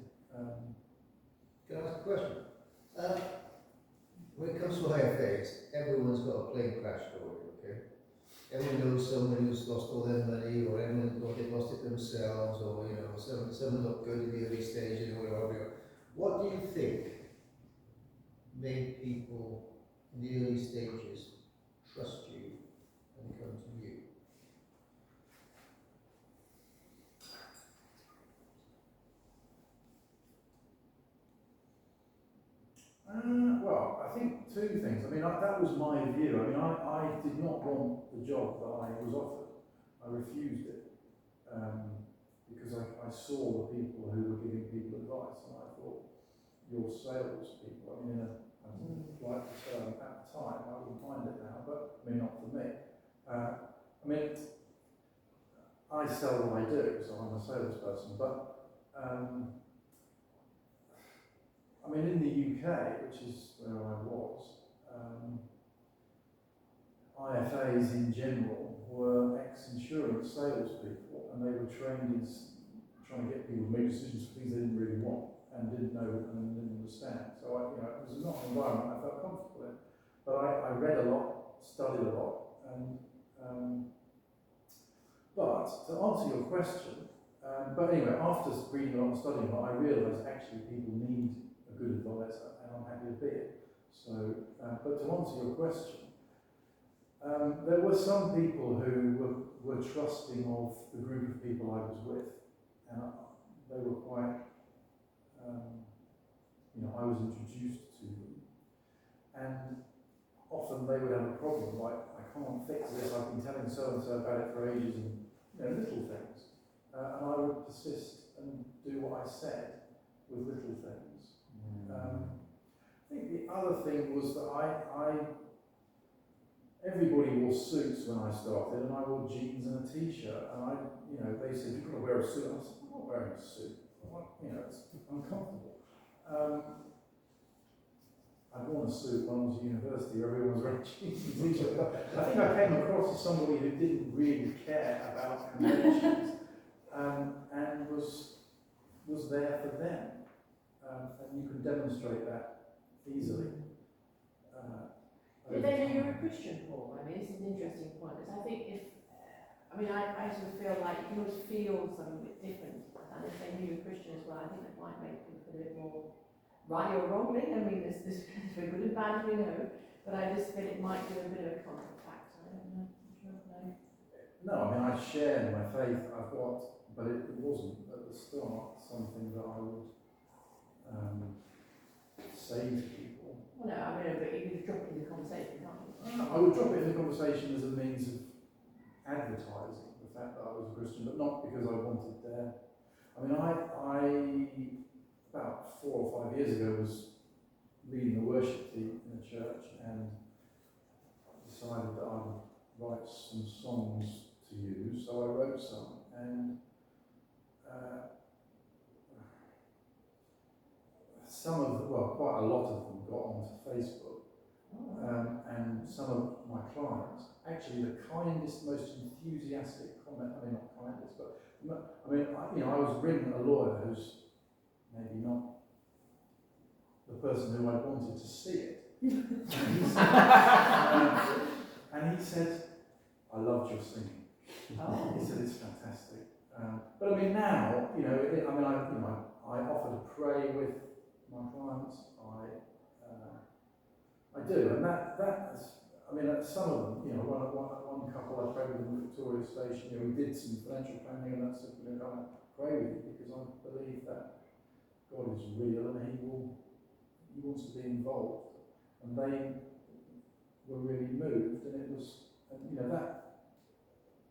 Can I ask a question? When it comes to IFAs, everyone's got a plane crash story, okay? Everyone knows someone who's lost all their money, or everyone's lost it themselves, or someone not good in the early stages, or whatever. What do you think made people in the early stages trust you and come to you? Well, I think two things. I mean, that was my view. I mean, I did not want the job that I was offered. I refused it because I saw the people who were giving people advice, and I thought, you're salespeople. I mean, I didn't like the term at the time. I wouldn't mind it now, but I mean, not for me. I mean, I sell what I do, so I'm a salesperson. But I mean, in the UK, which is where I was, IFAs in general were ex-insurance salespeople, and they were trained in trying to get people to make decisions for things they didn't really want and didn't know and didn't understand. So it was not an environment I felt comfortable in. But I read a lot, studied a lot, and but to answer your question, but anyway, after reading a lot and studying a lot, I realised actually people need a good advisor, and I'm happy to be it. So, but to answer your question, there were some people who were trusting of the group of people I was with, and they were quite, I was introduced to them, and often they would have a problem, like, I can't fix this, I've been telling so-and-so about it for ages, and little things, and I would persist and do what I said with little things. I think the other thing was that everybody wore suits when I started, and I wore jeans and a t-shirt, and they said, you've got to wear a suit. I said, I'm not wearing a suit. It's uncomfortable. I'd worn a suit when I was at university, where everyone was wearing jeans and t-shirts. I think I came across as somebody who didn't really care about conventions, and was there for them. And you can demonstrate that easily. Did they know you were a Christian, Paul? I mean, this is an interesting point, because I think I sort of feel like you can always feel something a bit different, and if they knew you were a Christian as well, I think that might make people feel a bit more rightly or wrongly. I mean, there's for good and bad, as we know, but I just feel it might be a bit of a counterfactor. I don't know. No, I mean, I shared my faith. But it wasn't at the start something that I would say to people. Well, no, I mean, but you could drop it in the conversation, can't you? I would drop it in the conversation as a means of advertising the fact that I was a Christian, but not because I wanted their. I I mean, I about 4 or 5 years ago was leading the worship team in a church and decided that I would write some songs to use, so I wrote some, and some of, well, quite a lot of them got onto Facebook, and some of my clients, actually the kindest, most enthusiastic comment, I mean not kindest, but I mean, I was ringing a lawyer who's maybe not the person who I wanted to see it. And he said, I loved your singing. Oh. He said, it's fantastic. But I mean now, I offer to pray with my clients. I do, and that's, I mean, some of them, one couple I prayed with in Victoria Station, we did some financial planning, and that's, I pray with you because I believe that God is real and He wants to be involved. And they were really moved, and it was,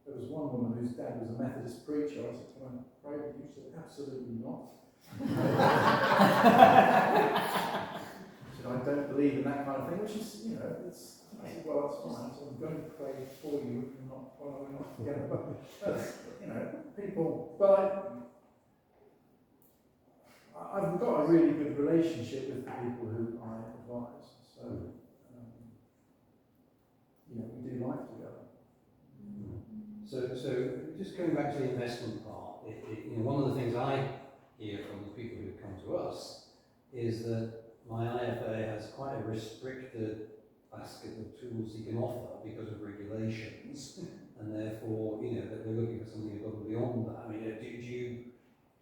there was one woman whose dad was a Methodist preacher. I said, can I pray with you? She said, absolutely not. She said, I don't believe in that kind of thing, which is, I said, well, that's fine. So I'm going to pray for you, and we're not together. But, people, but I've got a really good relationship with the people who I advise. So, we do life together. So just going back to the investment part, one of the things I hear from the people who come to us is that my IFA has quite a restricted basket of tools he can offer because of regulations, and therefore, that we're looking for something above and beyond that. I mean,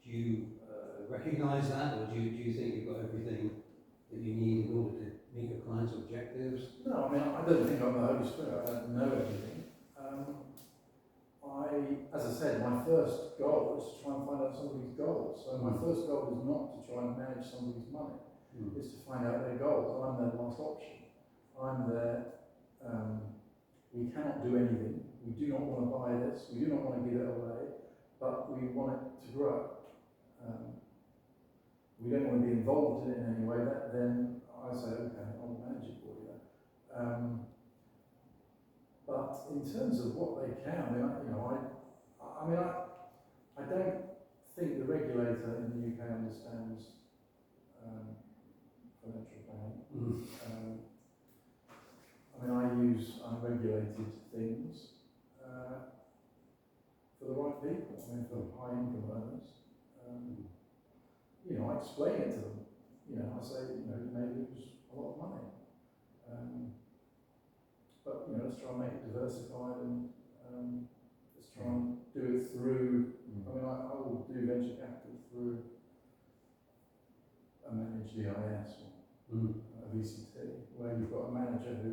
do you recognise that, or do you think you've got everything that you need in order to meet your clients' objectives? No, I mean, I don't think I'm the Holy Spirit. I don't know everything. As I said, my first goal is to try and find out somebody's goals. So my first goal is not to try and manage somebody's money. It's to find out their goals. I'm their last option. I'm their, we cannot do anything. We do not want to buy this. We do not want to give it away, but we want it to grow. We don't want to be involved in it in any way. Then I say, okay, I'll manage it for you. But in terms of what they can, I don't think the regulator in the UK understands financial planning. I use unregulated things for the right people. For high income earners. I explain it to them. I say, you may lose a lot of money. But let's try and make it diversified, and let's try and do it through. I will do venture capital through a managed EIS or a VCT, where you've got a manager who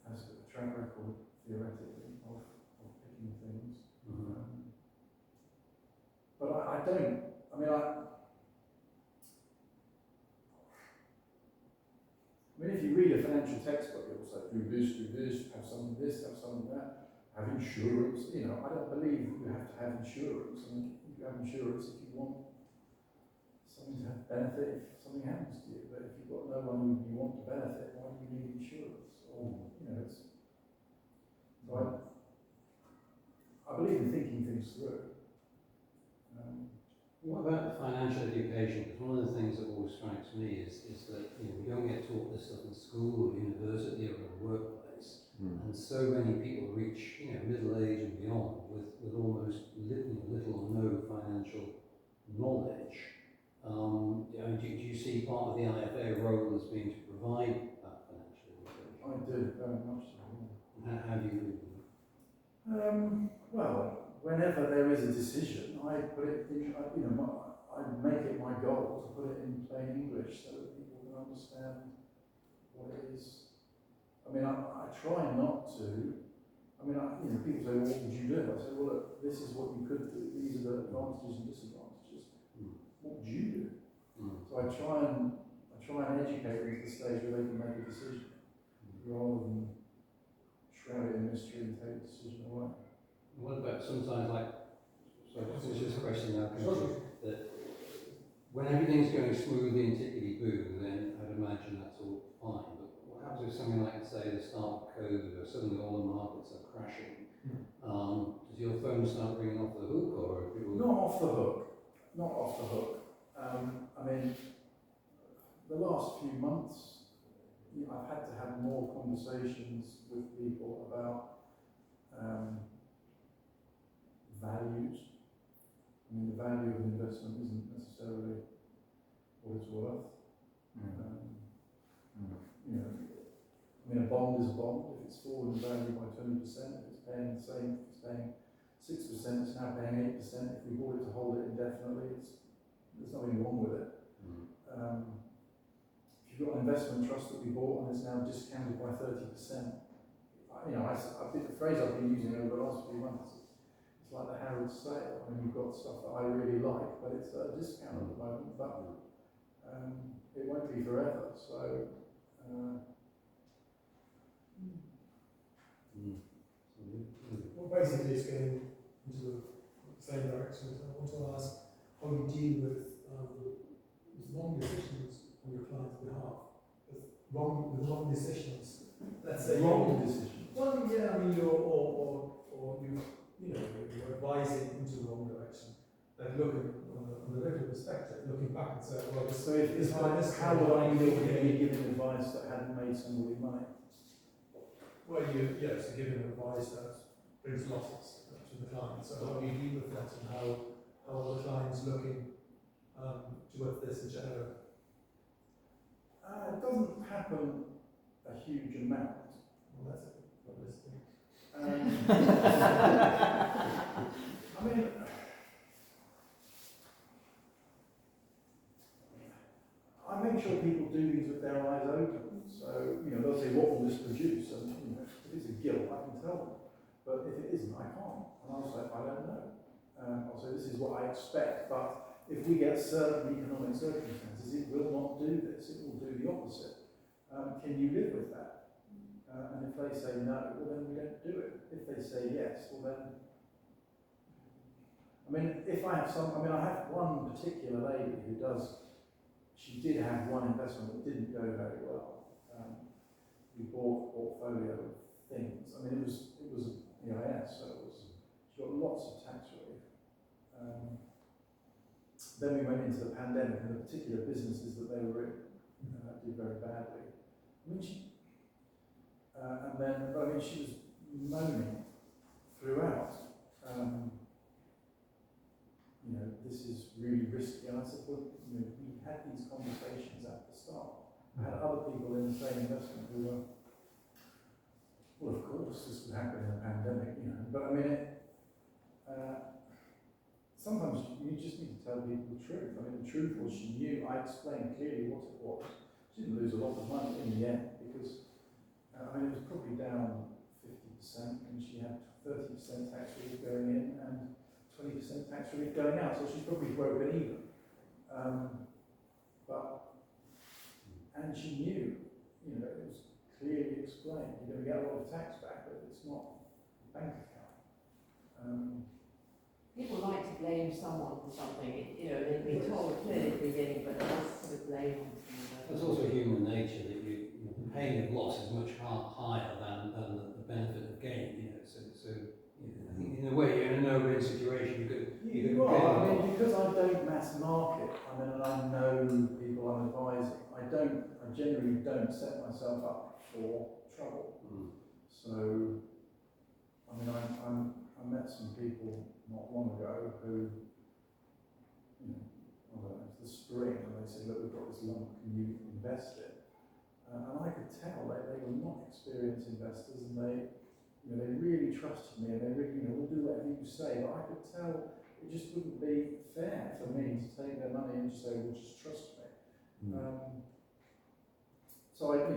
has a track record, theoretically, of picking things. But I don't. If you read a financial textbook, it will say, do this, have some of this, have some of that, have insurance. I don't believe you have to have insurance. You have insurance if you want something to have benefit if something happens to you. But if you've got no one who you want to benefit, why do you need insurance? Or, so I believe in thinking things through. What about financial education? Because one of the things that always strikes me is that we don't get taught this stuff in school or university or in the workplace, and so many people reach middle age and beyond with almost little or no financial knowledge. Do you see part of the IFA role as being to provide that financial education? I do, very much so. How do you do that? Well, whenever there is a decision, I put it in, I make it my goal to put it in plain English so that people can understand what it is. I try not to. People say, well, what would you do? I say, well, look, this is what you could do. These are the advantages and disadvantages. What would you do? So I try and educate them to the stage where they can make a decision, rather than shroud it in mystery and take the decision away. What about sometimes, like So this is just a question now, that when everything's going smoothly and tickety-boo, then I'd imagine that's all fine. But what happens if something like, say, the start of COVID, or suddenly all the markets are crashing? Does your phone start ringing off the hook, or are people... Not off the hook. Not off the hook. I mean, the last few months, I've had to have more conversations with people about values. I mean, the value of an investment isn't necessarily what it's worth. You know, I mean, a bond is a bond. If it's fallen in value by 20%, if it's paying the same, if it's paying 6%, it's now paying 8%. If we bought it to hold it indefinitely, there's nothing wrong with it. If you've got an investment trust that we bought and it's now discounted by 30%, the phrase I've been using over the last few months, it's like the Harrods sale. I mean, you've got stuff that I really like, but it's at a discount at the moment, but it won't be forever. So, Well, basically, it's getting into the same direction. I want to ask how you deal with wrong decisions on your client's behalf. With wrong decisions. Let's say wrong decisions. Well, yeah, I mean, you're advising into the wrong direction. Like looking on the regular perspective, looking back and saying, well, So how would I know to be giving advice that hadn't made somebody money? Well, so giving advice that brings losses to the client. So how do you deal with that, and how are the clients looking towards this in general? It doesn't happen a huge amount. Well, that's a good listing. I mean, I make sure people do things with their eyes open. So, they'll say, what will this produce? And, if it's a gilt, I can tell them. But if it isn't, I can't. And I'll say, I don't know. I'll say, this is what I expect. But if we get certain economic circumstances, it will not do this. It will do the opposite. Can you live with that? And if they say no, well, then we don't do it. If they say yes, well, then... I mean, I have one particular lady who she did have one investment that didn't go very well. We bought a portfolio of things. I mean, it was EIS, so she got lots of tax relief. Then we went into the pandemic, and the particular businesses that they were in did very badly. I mean, she was moaning throughout. This is really risky. And I said, well, we had these conversations at the start. I had other people in the same investment who were, well, of course, this would happen in a pandemic, But I mean, sometimes you just need to tell people the truth. I mean, the truth was she knew. I explained clearly what it was. She didn't lose a lot of money in the end because, it was probably down 50%, and she had 30% tax relief going in and 20% tax relief going out, so she's probably broken even. And she knew, it was clearly explained, you're going to get a lot of tax back, but it's not a bank account. People like to blame someone for something, they've been told clearly at the beginning, but they must sort of blame on someone. There's also human nature that the pain of loss is much higher than the benefit of gain, So I think in a way you're in a no-win situation. You are. I mean, because I don't mass market, and I know people I'm advising, I generally don't set myself up for trouble. So, I met some people not long ago who, I don't know, it's the spring, and they said, look, we've got this lump, can you invest it? And I could tell they were not experienced investors, and they really trusted me, and they really, we'll do whatever you say, but I could tell it just wouldn't be fair for me to take their money and just say, well, just trust me. So I gave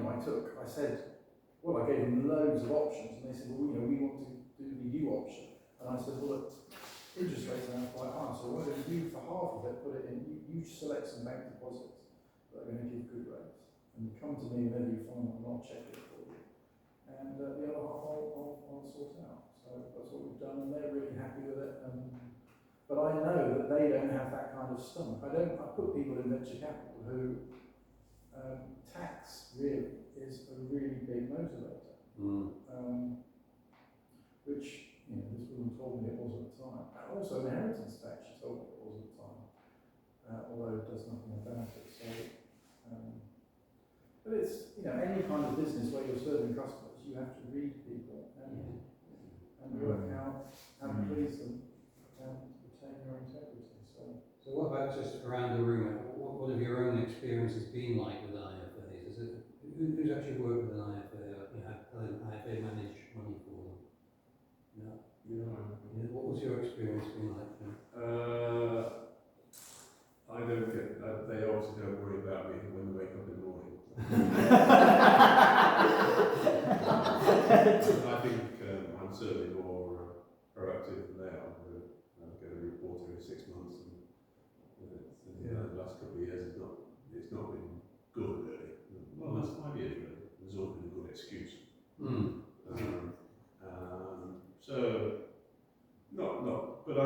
them loads of options, and they said, well, we want to do the U option. And I said, well, look, interest rates are now quite high, so why don't you, for half of it, put it in, you select some bank deposits that are going to give good rates, and you come to me whenever you find them, and I'll check it for you. And the other half I'll sort out. So that's what we've done, and they're really happy with it. And but I know that they don't have that kind of stomach. I put people in venture capital who tax really is a really big motivator. Which, this woman told me it was at the time. And also inheritance tax, she told me it was at the time, although it does nothing about it. So, but it's, any kind of business where you're serving customers, you have to read people and work out how to please them and retain your integrity. So what about just around the room? What have your own experiences been like with IFAs? Who's actually worked with an IFA? Had an IFA manage money for them? Yeah. What was your experience been like? I don't get. They obviously don't worry about me when they wake up in the morning. I think I'm certainly more proactive than they are. I get a report every 6 months, and the last couple of years it's not been good really. Well, the last 5 years really. There's always been a good excuse. So but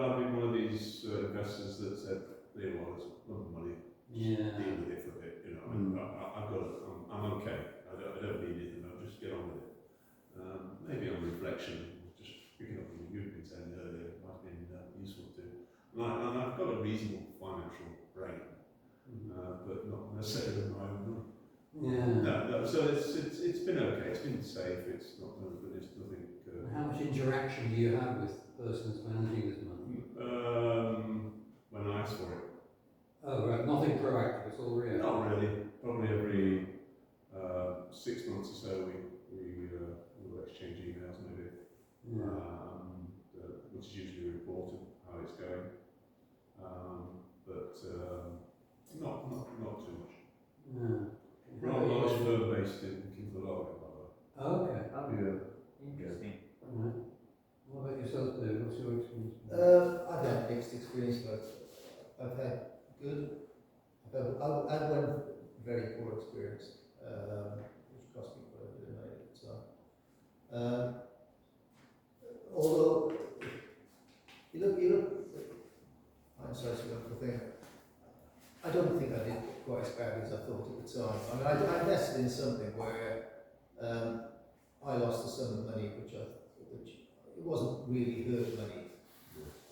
I've been one of these investors that said, well, it's not money. Deal with it for a bit, I'm okay. I don't need it, I'll just get on with it. Maybe on reflection, just picking up on what you've been saying earlier, might have been useful too. And I've got a reasonable financial brain, but not necessarily my own. No. So it's been okay. It's been safe. It's not, but it's nothing. How much interaction do you have with the person who's managing this money? When I ask for it. Oh, right. Nothing proactive. It's all real. Not really. Probably every 6 months or so, we will exchange emails maybe, which is usually a report of how it's going. But not too much. Large firm based in Kinford, by the way. Oh, okay. Interesting. Right. What about yourself, Dave? What's your experience? I've had mixed experience, but I've had good. I've had one very poor experience, which cost me quite a bit of money at the time. Although, you look, hindsight's a wonderful thing. I don't think I did quite as badly as I thought at the time. I mean, I invested in something where I lost a sum of money, which it wasn't really hurt money.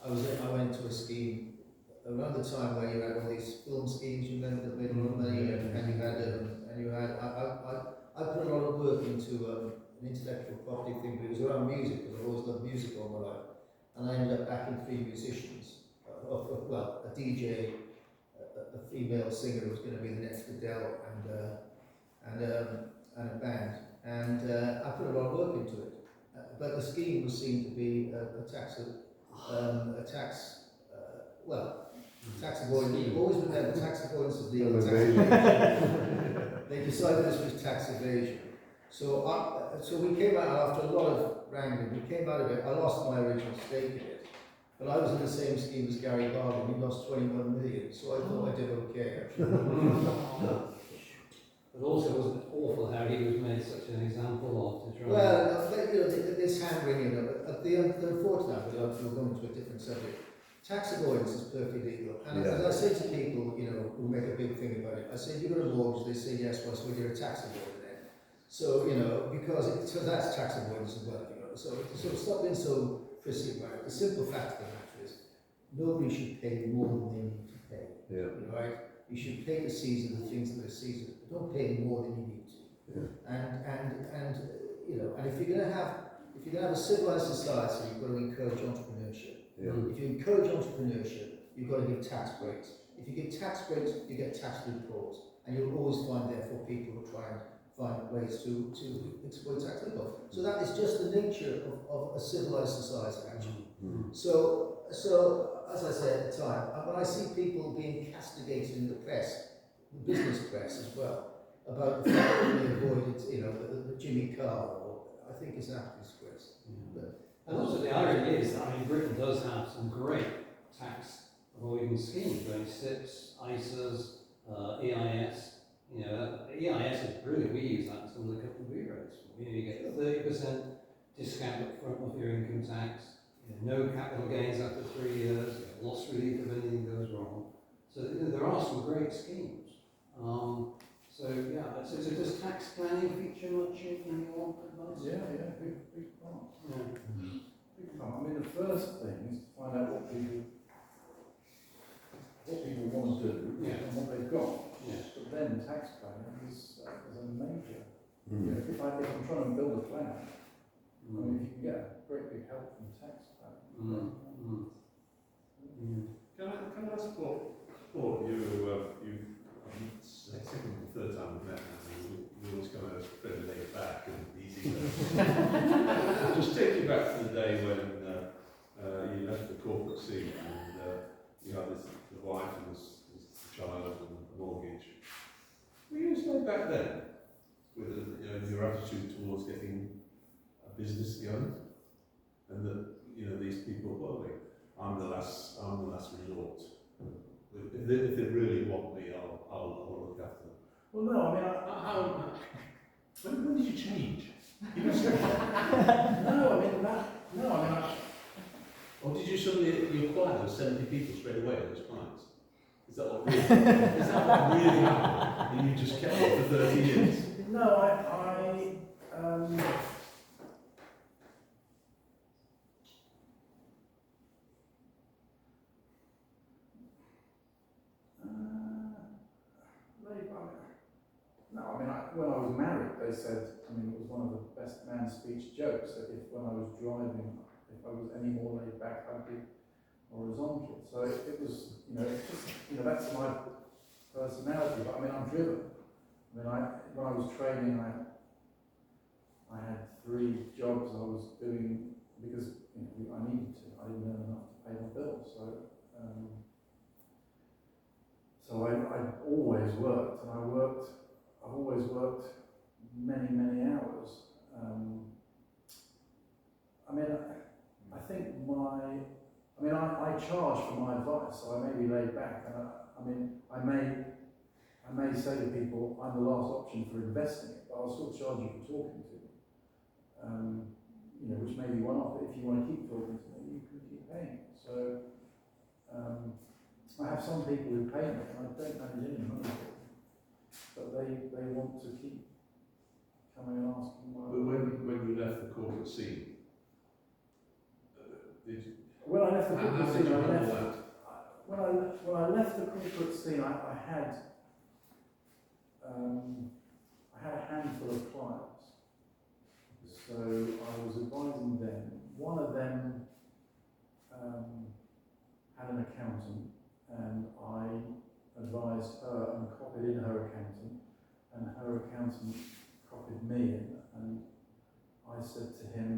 I went to a scheme around the time where you had all these film schemes, you remember, that made a lot of money, I put a lot of work into an intellectual property thing, but it was around music, because I've always loved music all my life. And I ended up backing 3 musicians, a DJ, a female singer who was going to be the next Adele, and a band. And I put a lot of work into it. But the scheme was seen to be tax avoidance. Always remember, tax avoidance is legal, tax evasion. They decided this was tax evasion. So we came out, after a lot of wrangling, we came out of it. I lost my original stake in it. But I was in the same scheme as Gary Barlow. He lost 21 million, so I thought I did okay. But also, wasn't it awful how he was made such an example of to try? Well, this hand wringing the unfortunate, but we'll go into a different subject. Tax avoidance is perfectly legal. And as I say to people, who make a big thing about it, I say, you've got a mortgage, they say yes, well, so you're a tax avoider then. So, because that's tax avoidance as well, So stop being so prissy about it. The simple fact of the matter is, nobody should pay more than they need to pay. Right? You should pay the season the things that are seasonal. Don't pay more than you need to. And if you're going to have a civilized society, you've got to encourage entrepreneurship. If you encourage entrepreneurship, you've got to give tax breaks. If you give tax breaks, you get tax loopholes, and you'll always find, therefore, people who try and find ways to exploit tax loopholes. So that is just the nature of a civilized society, actually. So as I said at the time, when I see people being castigated in the press, the business press as well, about the fact that they avoided, the Jimmy Carr, I think it's an absolute disgrace. And also the irony is, Britain does have some great tax avoidance schemes, SIPs, ISAs, EIS. EIS is brilliant. We use that in some of the company we raise. You get 30% discount up front of your income tax. no capital gains after 3 years, you get loss relief if anything goes wrong. So there are some great schemes. So yeah, so does tax planning feature much in your advice? Yeah, big part. Yeah. Big part. I mean, the first thing is to find out what people want to do Yeah. and what they've got. Yes. But then tax planning is a major. You know, if I'm trying to build a plan, I mean, if you can get a great big help from tax planning. Can I support you? It's the second or third time we've met now. We always kind of spread the leg back and easy. Just take you back to the day when you left the corporate scene and you had the wife and this child and a mortgage. Were you stayed back then with your attitude towards getting a business going, and that these people, well, I'm the last resort. If they really want me, I'll look after them. Well, no, I mean, When did you change? You just, or did you suddenly acquire those 70 people straight away as clients? Is that what really happened? And you just kept it for 30 years? no, when I was married, they said, I mean, it was one of the best man speech jokes that when I was driving, if I was any more laid back, I'd be horizontal. So it was, it's just, that's my personality. But I mean, I'm driven. I mean, when I was training, I had 3 jobs I was doing because I needed to. I didn't earn enough to pay my bills. So I always worked, and I've always worked many hours. I think I charge for my advice, so I may be laid back, and I may say to people, I'm the last option for investing it, but I'll still charge you for talking to me. Which may be one-off, but if you want to keep talking to me, you can keep paying. So I have some people who pay me, and I don't manage any money for them, but they want to keep coming and asking my. But when you left the corporate scene, When I left the corporate how did scene, you handle that? when I left the corporate scene, I had a handful of clients. So I was advising them. One of them had an accountant, and I advised her and copied in her accountant, and her accountant copied me in, and I said to him,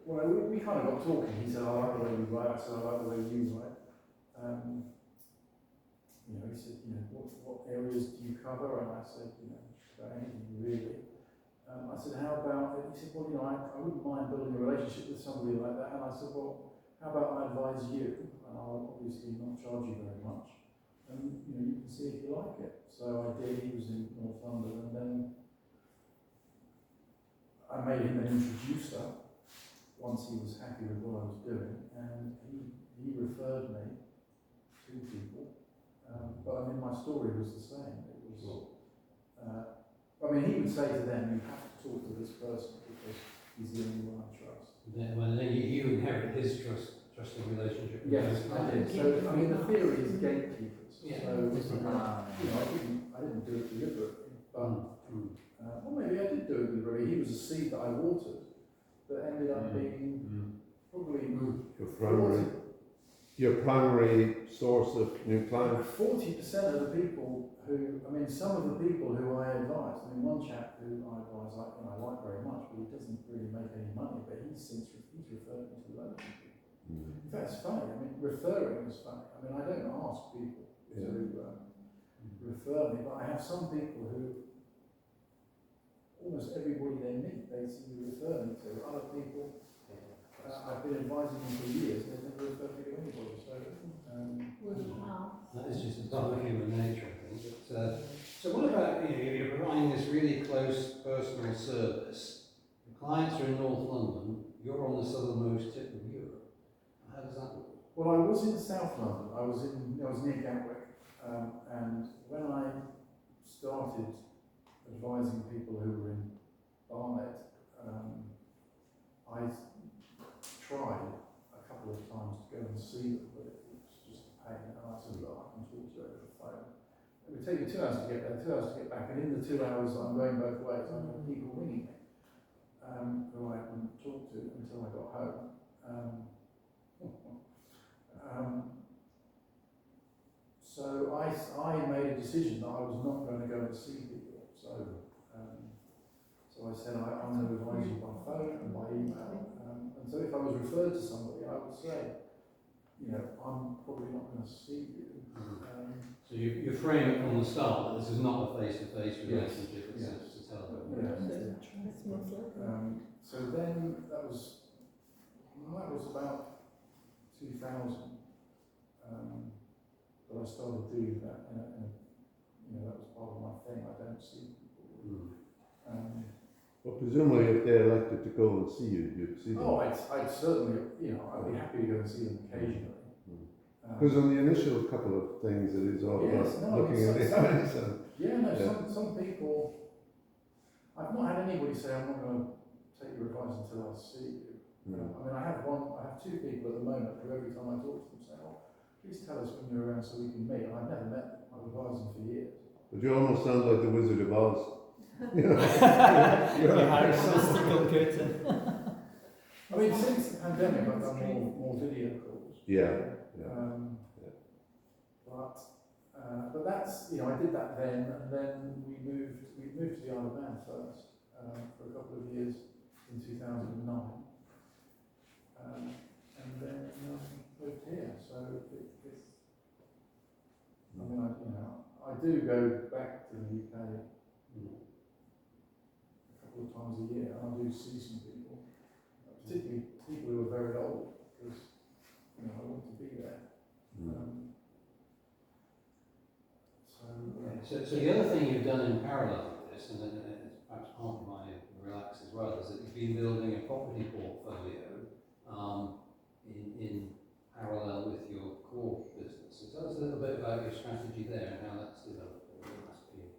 well, we kind of got talking. He said, I like the way you write, I said, I like the way you write. He said, what areas do you cover? And I said, about anything really. I said, how about, he said, well, I wouldn't mind building a relationship with somebody like that. And I said, well, how about I advise you? And I'll obviously not charge you very much. And, you can see if you like it. So I did. He was in North London, and then I made him an introducer once he was happy with what I was doing, and he referred me to people. But my story was the same. It was, he would say to them, you have to talk to this person because he's the only one I trust. Well, then you inherit his trusting relationship. Yes, I did. So, the theory is gatekeepers. Yeah. So, I didn't do it deliberately, but, well, maybe I did do it deliberately. He was a seed that I watered that ended up being probably your primary source of new clients. 40% of the people who, some of the people who I advised, one chap who I advise, I like very much, but he doesn't really make any money, but he's referred me to loads of people. In fact, it's funny, referring is funny. I don't ask people to refer me, but I have some people who, almost everybody they meet, they seem to refer me to. Other people, I've been advising them for years, they've never referred me to anybody. So, that is just a part of human nature, I think. But, so what about, you're providing this really close personal service, clients are in North London, you're on the southernmost tip of Europe. How does that work? Well, I was in South London. I was near Gatwick, and when I started advising people who were in Barnet, I tried a couple of times to go and see them, but it was just a pain. And I said, look, I can talk to you over the phone. It would take me 2 hours to get there, 2 hours to get back, and in the 2 hours I'm going both ways, I had people ringing me, who I wouldn't talk to until I got home. So I made a decision that I was not going to go and see people. So I said I'm going to advise you by phone and by email. And so if I was referred to somebody, I would say, you know, I'm probably not going to see you. So you frame it from the start that this is not a face-to-face relationship, it's Yes. just a telephone. So then that was about 2000 that I started doing that, and you know, that was part of my thing. I don't see people. Well, presumably if they elected to go and see you, you'd see them. Oh, I'd certainly, you know, I'd be happy to go and see them occasionally. Because on the initial couple of things, it is all Yes, about no, looking at the eyes and Yeah, no, Yeah. some people, I've not had anybody say, I'm not going to take your advice until I see you. I mean, I have two people at the moment who every time I talk to them say, oh, please tell us when you're around so we can meet. And I've never met them, I've advised them for years. But you almost sound like the Wizard of Oz. You know? Harry mystical curtain. I mean, since the pandemic, I've done more video calls. Yeah. But that's, you know, I did that then, and then we moved to the Isle of Man first for a couple of years in 2009, and then moved here. So I mean, I do go back to the UK a couple of times a year, and I do see some people, particularly people who are very old, because you know I want to be there. So the other thing you've done in parallel with this, and it's perhaps part of my relax as well, is that you've been building a property portfolio in parallel with your core business. So tell us a little bit about your strategy there and how that's developed over the last period.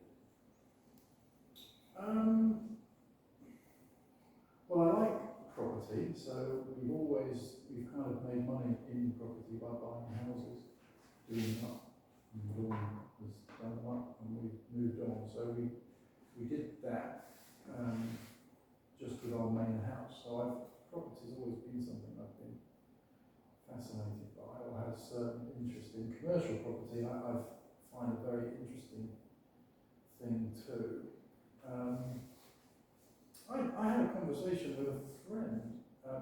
Well, I like property, so we've kind of made money in property by buying houses, doing them up, and Dawn was done them up, and we moved on. So we did that just with our main house. So property's always been something I've been fascinated by, or had a certain interest in. Commercial property, I find a very interesting thing too. I had a conversation with a friend. In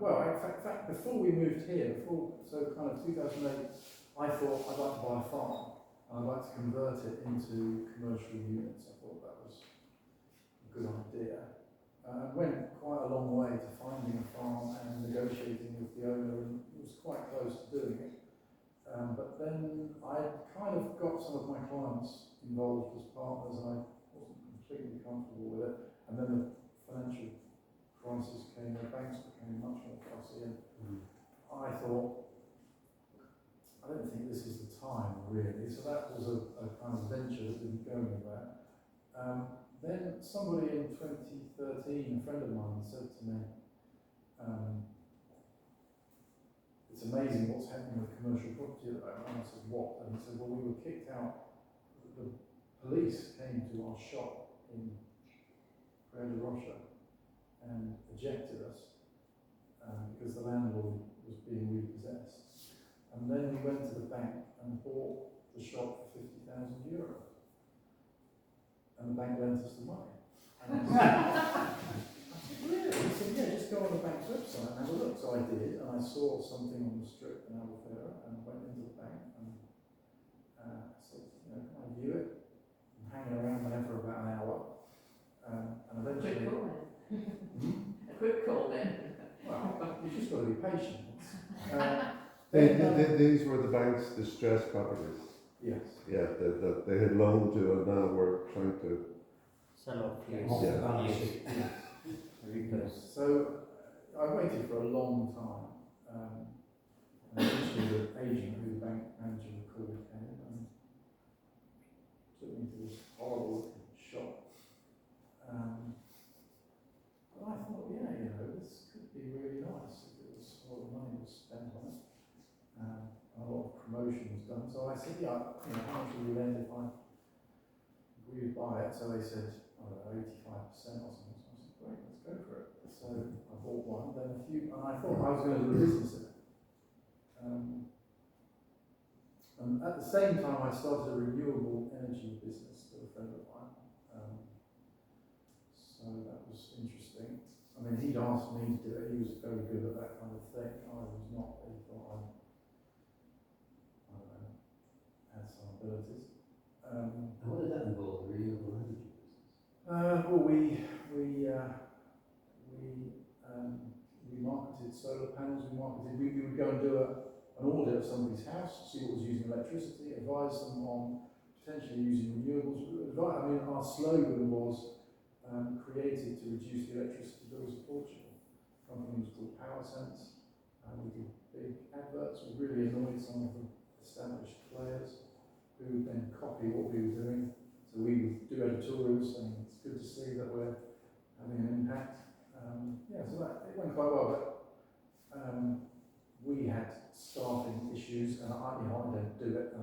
fact, before we moved here, so kind of 2008, I thought I'd like to buy a farm and I'd like to convert it into commercial units. I thought that was a good idea. I went quite a long way to finding a farm and negotiating with the owner, and was quite close to doing it. But then I kind of got some of my clients involved as partners, and I wasn't completely comfortable with it. And then the financial crisis came, the banks became much more fussy, and I thought, I don't think this is the time really. So that was a kind of venture that didn't go anywhere. Then somebody in 2013, a friend of mine, said to me, it's amazing what's happening with commercial property at the moment. And I said, what? And he said, well, we were kicked out. The police came to our shop in Praia de Rocha and ejected us because the landlord was being repossessed. And then we went to the bank and bought the shop for €50,000. And the bank lent us the money. And I said, really? He said, yeah, just go on the bank's website and have a look. So I did, and I saw something on the strip in Albufeira, and went into the bank and said, you know, can I view it? I'm hanging around there for about an hour. And eventually... A quick call then. Well, you just got to be patient. These were the bank's distressed properties. Yes. Yeah, that they had loaned to and now were trying to. Sell off. Yeah. Yes. So I waited for a long time. And eventually the agent, who the bank manager called, came and took me to this horrible shop. But I thought, yeah, this could be really nice if it was a lot of money was spent on it. A lot of promotion was done. So I said, yeah, how much will you lend if I agree to buy it? So they said, I don't know, 85% or something. So I said, great, let's go for it. So I bought one, then a few, and I thought I was going to do a business in it. And at the same time, I started a renewable energy business with a friend of mine. So that was interesting. I mean, he'd asked me to do it. He was very good at that kind of thing. I was not. He thought I don't know, had some abilities. And what did that involve, the renewable energy business? Well, we marketed solar panels. We would go and do an audit of somebody's house, see what was using electricity, advise them on potentially using renewables. I mean, our slogan was created to reduce the electricity bills of Portugal. The company was called PowerSense. We did big adverts. We really annoyed some of the established players who would then copy what we were doing. So we would do editorials saying it's good to see that we're having an impact. So it went quite well, but we had staffing issues, and I didn't do it.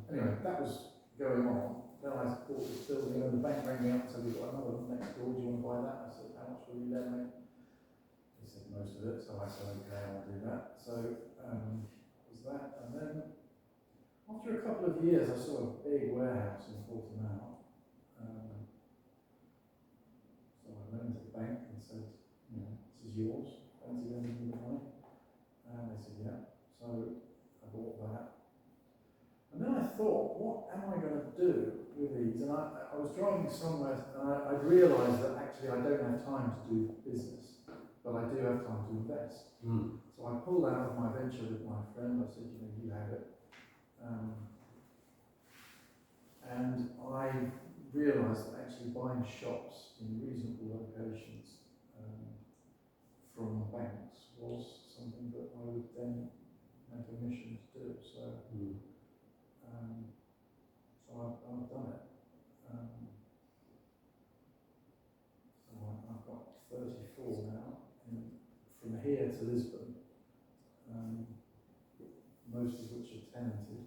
Anyway, that was going on. Then I bought this building, and the bank rang me up and said, we've got another one next door, do you want to buy that? I said, how much will you lend me? He said, most of it, so I said, okay, I'll do that. So was that, and then after a couple of years, I saw a big warehouse in Portimao. So I went to the bank and said, this is yours, fancy lending me the money? And they said, yeah. So I bought that. And then I thought, what am I going to do with these? And I was driving somewhere, and I realised that actually I don't have time to do business, but I do have time to invest. So I pulled out of my venture with my friend. I said, you have it. And I realised that actually buying shops in reasonable locations from banks was something that I would then make a mission to do. So I've done it. So I've got 34 now, and from here to Lisbon, most of which are tenanted.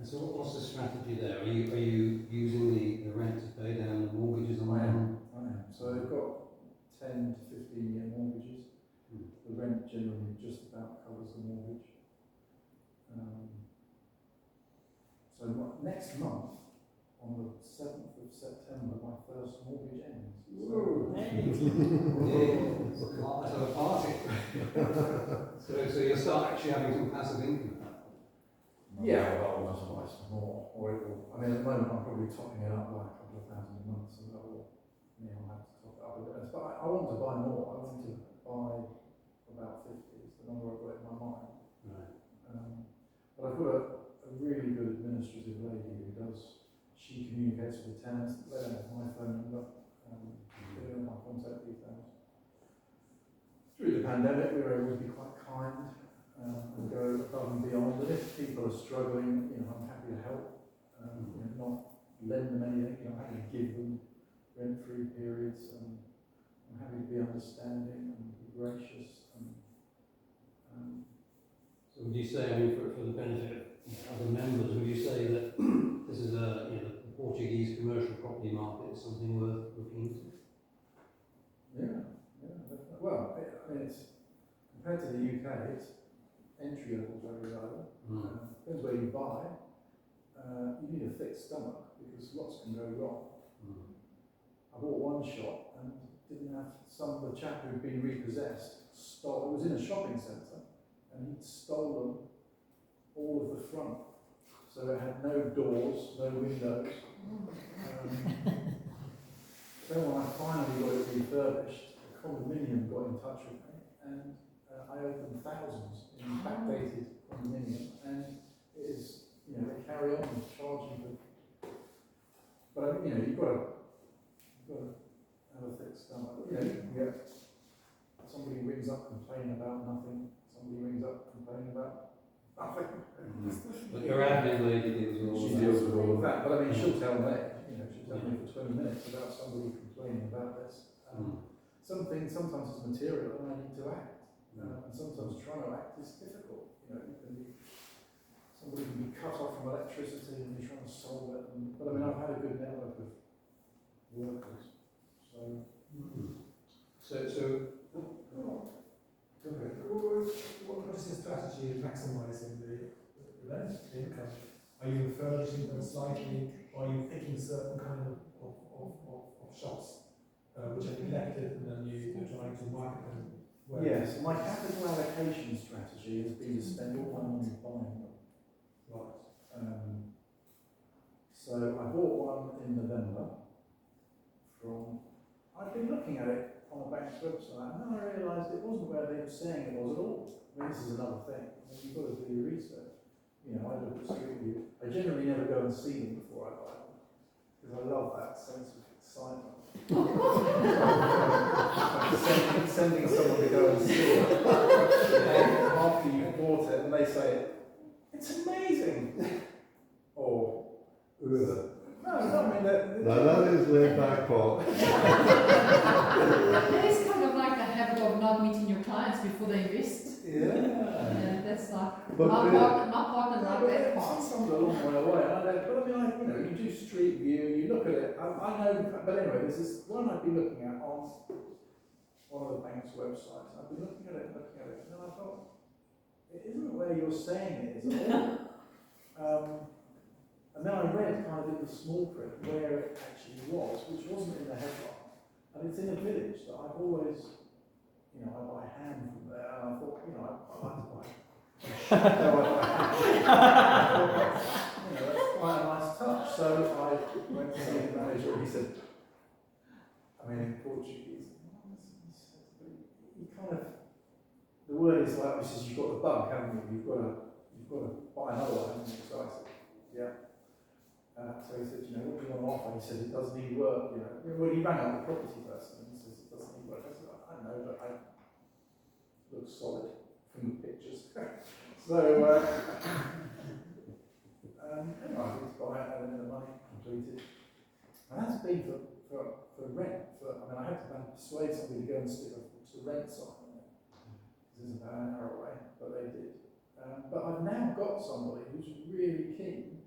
So what's the strategy there? Are you using the rent to pay down the mortgages on them? I am. So they've got 10 to 15 year mortgages. The rent generally just about covers the mortgage. So next month, on the 7th of September, my first mortgage ends. Let's have a party. so you'll start actually having some passive income. Yeah, well, that's why some more. Or it will, I mean, at the moment I'm probably topping it up by a couple of thousand a month, so that will, I'll have to top it up a bit. But I want to buy more. I want to buy about 50, is the number I've got in my mind. Right. But I've got a really good administrative lady who does, she communicates with the tenants. They don't have my phone number, they don't have my contact details. Through the pandemic, we were able to be quite kind. And go above and beyond. And if people are struggling, I'm happy to help. Not lend them anything. I'm happy to give them rent-free periods, and I'm happy to be understanding and be gracious. So would you say, for the benefit of other members, would you say that this is the Portuguese commercial property market is something worth looking into? Yeah, definitely. Well, it's compared to the UK, it's entry level very low. Depends where you buy. You need a thick stomach because lots can go wrong. I bought one shop and didn't have the chap who'd been repossessed stole. It was in a shopping centre, and he'd stolen all of the front. So it had no doors, no windows. Then when I finally got it refurbished, the condominium got in touch with me, and I opened thousands in backdated condominium, and it is, they carry on charging for. But you've got to got to have a thick stomach. You know, you can get somebody rings up complaining about nothing, somebody rings up complaining about nothing. But your admin lady deals with all She that. deals with all of that, but I mean, she'll tell me, you know, she'll tell me for 20 minutes about somebody complaining about this. Sometimes it's material and I need to act. And sometimes trying to act is difficult. You know, somebody can be cut off from electricity and you're trying to solve it. But I mean, I've had a good network of workers. So, What is your strategy in maximising the rent income? Are you refurbishing them slightly, or are you picking certain kind of shops which are neglected and then you're trying to market them? Well? yes, my capital allocation strategy has been to spend all my money buying them. Right. So I bought one in November I've been looking at it on the bank's website and then I realised it wasn't where they were saying it was at all. I mean, this is another thing. I mean, you've got to do your research. You know, I look at Street View. I generally never go and see them before I buy them because I love that sense of excitement. Sending someone to go and see it after you've bought it and they say, it's amazing! Or, no, I mean, Now that is laid back talk. There is kind of like a habit of not meeting your clients before they invest. yeah. That's like But my partner like that part. Sometimes a long way away. But I mean, you know, you do Street View, you look at it. I know, but anyway, there's this one I've been looking at on one of the bank's websites. I've been looking at it, and then I thought, it isn't where you're saying it is at all. And then I read kind of in the small print where it actually was, which wasn't in the headline. And it's in a village that I've always, you know, I buy ham from there, and I thought, you know, I like to buy. You know, that's quite a nice touch. So I went to see the manager, and he said, I mean, in Portuguese, he kind of, the word is like, he says, you've got the bug, haven't you? You've got to buy another one, haven't you? So I said, yeah. So he said, you know, what do you want to offer? He said, it does need work, you know. Well, he rang up the property person and he says, it doesn't need work. I said, I don't know, but it looks solid from the pictures. So, anyway, I need to buy it, and then the money completed. And that's been for rent. I mean, I had to persuade somebody to go and stick a rent sign on it. This is about an hour away, but they did. But I've now got somebody who's really keen.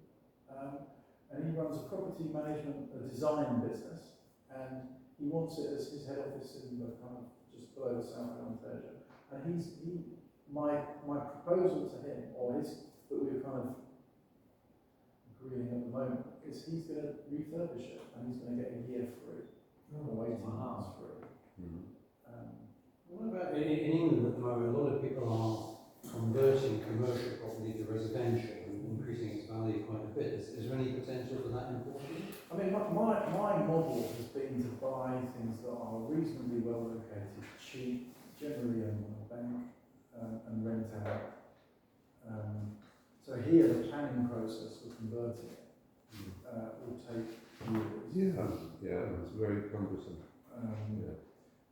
And he runs a property management, a design business, and he wants it as his head office in the kind of just below the South Alentejo. And my proposal to him, or his, that we're kind of agreeing at the moment, is he's going to refurbish it, and he's going to get a year free, or 18 months free. What about in England at the moment? A lot of people are converting commercial property to residential and increasing its value quite a bit. Is there any potential for that in Portugal? I mean, my model has been to buy things that are reasonably well located, cheap, generally owned by a bank, and rent out. So here, the planning process for converting it will take years. Yeah, it's very cumbersome.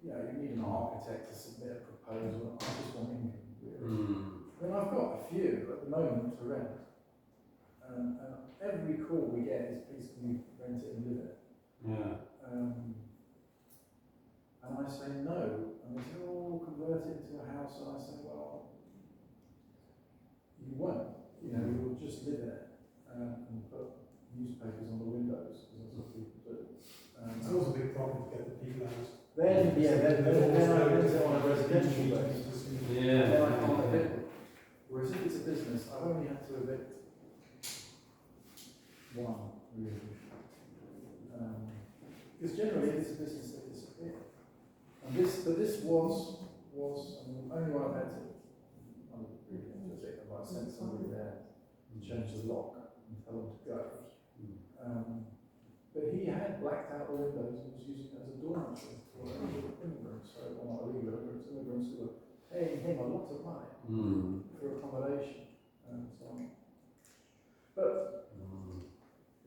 You need an architect to submit a proposal. I just want income, really. I mean, I've got a few at the moment to rent. And every call we get is, please can you rent it and live it? Yeah. And I say no. And they say, oh, we'll convert it into a house. And I say, well, you won't. You know, you'll just live in it and put newspapers on the windows, because that's what people do. It's also a big problem to get the people out. Then I rent it on a residential basis. Yeah. Then I can't evict it. Whereas if it's a business, I've only had to evict one, really. Because generally, if it's a business, they disappear. And this was the only one I've had to, I sent somebody there to change the lock and tell them to go. But he had blacked out the windows and was using it as a dormitory for illegal immigrants, so, well, not illegal immigrants who were paying him a lot of money for accommodation and so on. But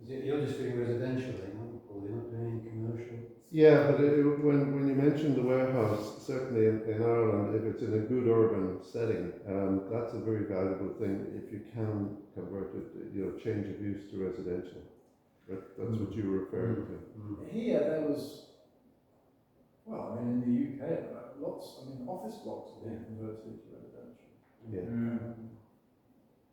You're just doing residential then, aren't you, Paul? You're not doing any commercial? Yeah, but when you mention the warehouse, certainly in Ireland, if it's in a good urban setting, that's a very valuable thing if you can convert it, change of use to residential. That's what you were referring to. Here there was, well, I mean, in the UK, office blocks are being converted to residential. Yeah.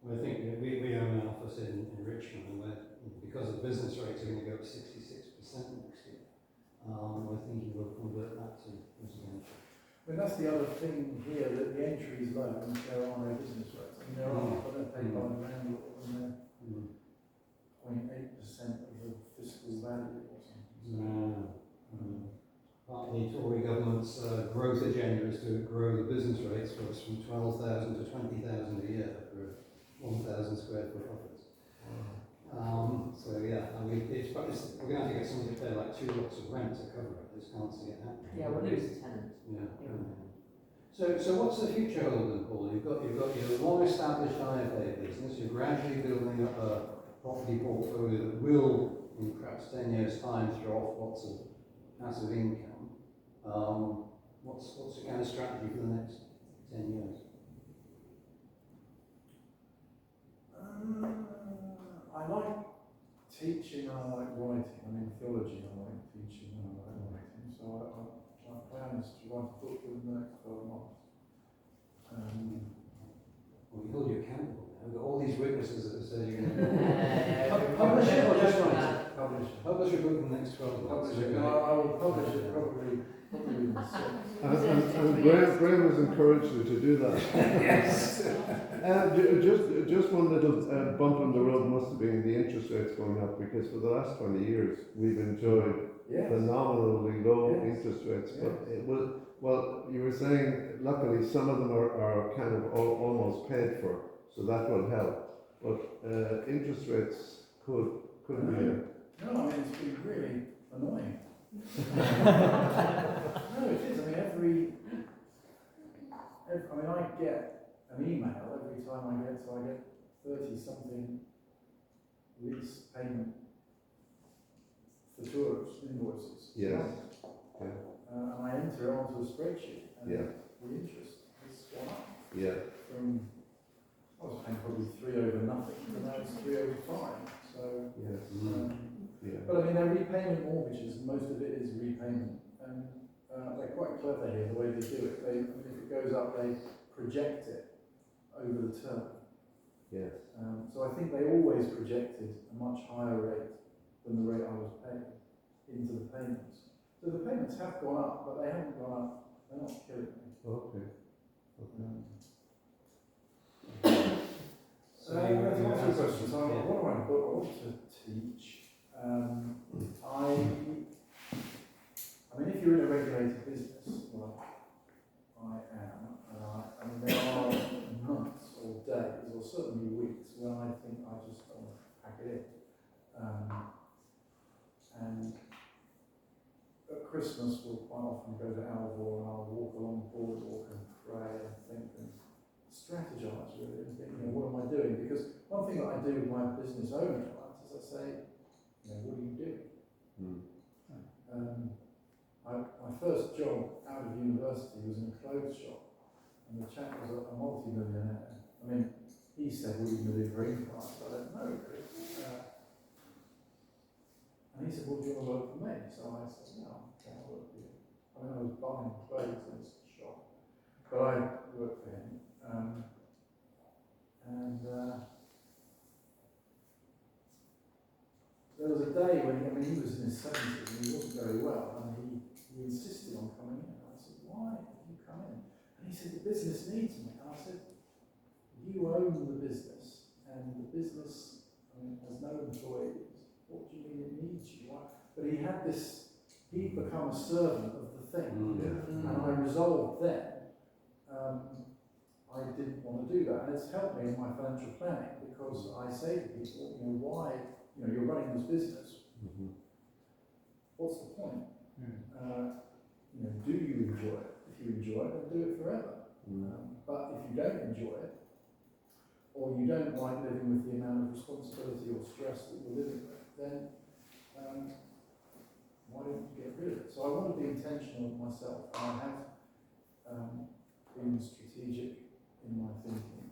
Well, I think that we own an office in Richmond, and because the business rates are going to go up 66% next year, we're thinking we'll convert that to residential. I mean, that's the other thing here, that the entry is low and there are no business rates. I mean, there are, but they're paid by the landlord and they're 0.8% of the fiscal value or something. Part of the Tory government's growth agenda is to grow the business rates for us from 12,000 to 20,000 a year for 1,000 square foot office. So yeah, I mean, we're going to have to get somebody to pay like 2 lots of rent to cover it. Just can't see it happening. Yeah, we'll lose a tenant. Yeah. So what's the future hold then, Paul? You've got your long-established IFA business. You're gradually building up a property portfolio that will, in perhaps 10 years' time, throw off lots of passive income. What's the kind of strategy for the next 10 years? I like teaching and I like writing. I mean, theology, I like teaching and I like writing. So my plan is to write a book within the next 12 months. Well, we hold you accountable now. We've got all these witnesses that have said you're going to publish it or just write it? Publish your book in the next 12 months. I will publish it probably in 6. And Graham has encouraged you to do that. Yes. Just one little bump on the road must have been the interest rates going up, because for the last 20 years we've enjoyed phenomenally low interest rates. But it will, well, you were saying luckily some of them are kind of almost paid for, so that will help. But interest rates could be. No, I mean, it's been really annoying. No, it is. I mean, I get an email every time I get 30-something lease payment for tours invoices. Yes. And I enter it onto a spreadsheet, and the interest has gone up. Yeah. From, I was paying probably 3 over nothing, and now it's 3 over 5. So. Yes. But I mean, they're repayment mortgages. Most of it is repayment, and they're quite clever here the way they do it. If it goes up, they project it over the term. Yes. So I think they always projected a much higher rate than the rate I was paying into the payments. So the payments have gone up, but they haven't gone up. They're not killing me. Okay. So to answer your question, so what do I do? I want to teach. I mean, if you're in a regulated business, well, I am, I mean, there are months or days, or certainly weeks, when I think I just don't want to pack it in. And at Christmas, we'll quite often go to Alvor and I'll walk along the boardwalk and pray and think and strategize really and think, what am I doing? Because one thing that I do with my business owner clients is I say, what do you do? My first job out of university was in a clothes shop, and the chap was a multi-millionaire. I mean, he said, what are you going to do for income? I don't know, really. And he said, well, do you want to work for me? So I said, no, I can't work for you. I mean, I was buying clothes in his shop, but I worked for him. There was a day when he was in his 70s and he wasn't very well, and he insisted on coming in. And I said, why have you come in? And he said, the business needs me. And I said, you own the business, and the business has no employees. What do you mean it needs you? Why? But he had this, he'd become a servant of the thing. And I resolved then, I didn't want to do that. And it's helped me in my financial planning, because I say to people, why, you're running this business. What's the point? Do you enjoy it? If you enjoy it, then do it forever. But if you don't enjoy it, or you don't like living with the amount of responsibility or stress that you're living with, then why don't you get really. So I want to be intentional myself. I have been strategic in my thinking.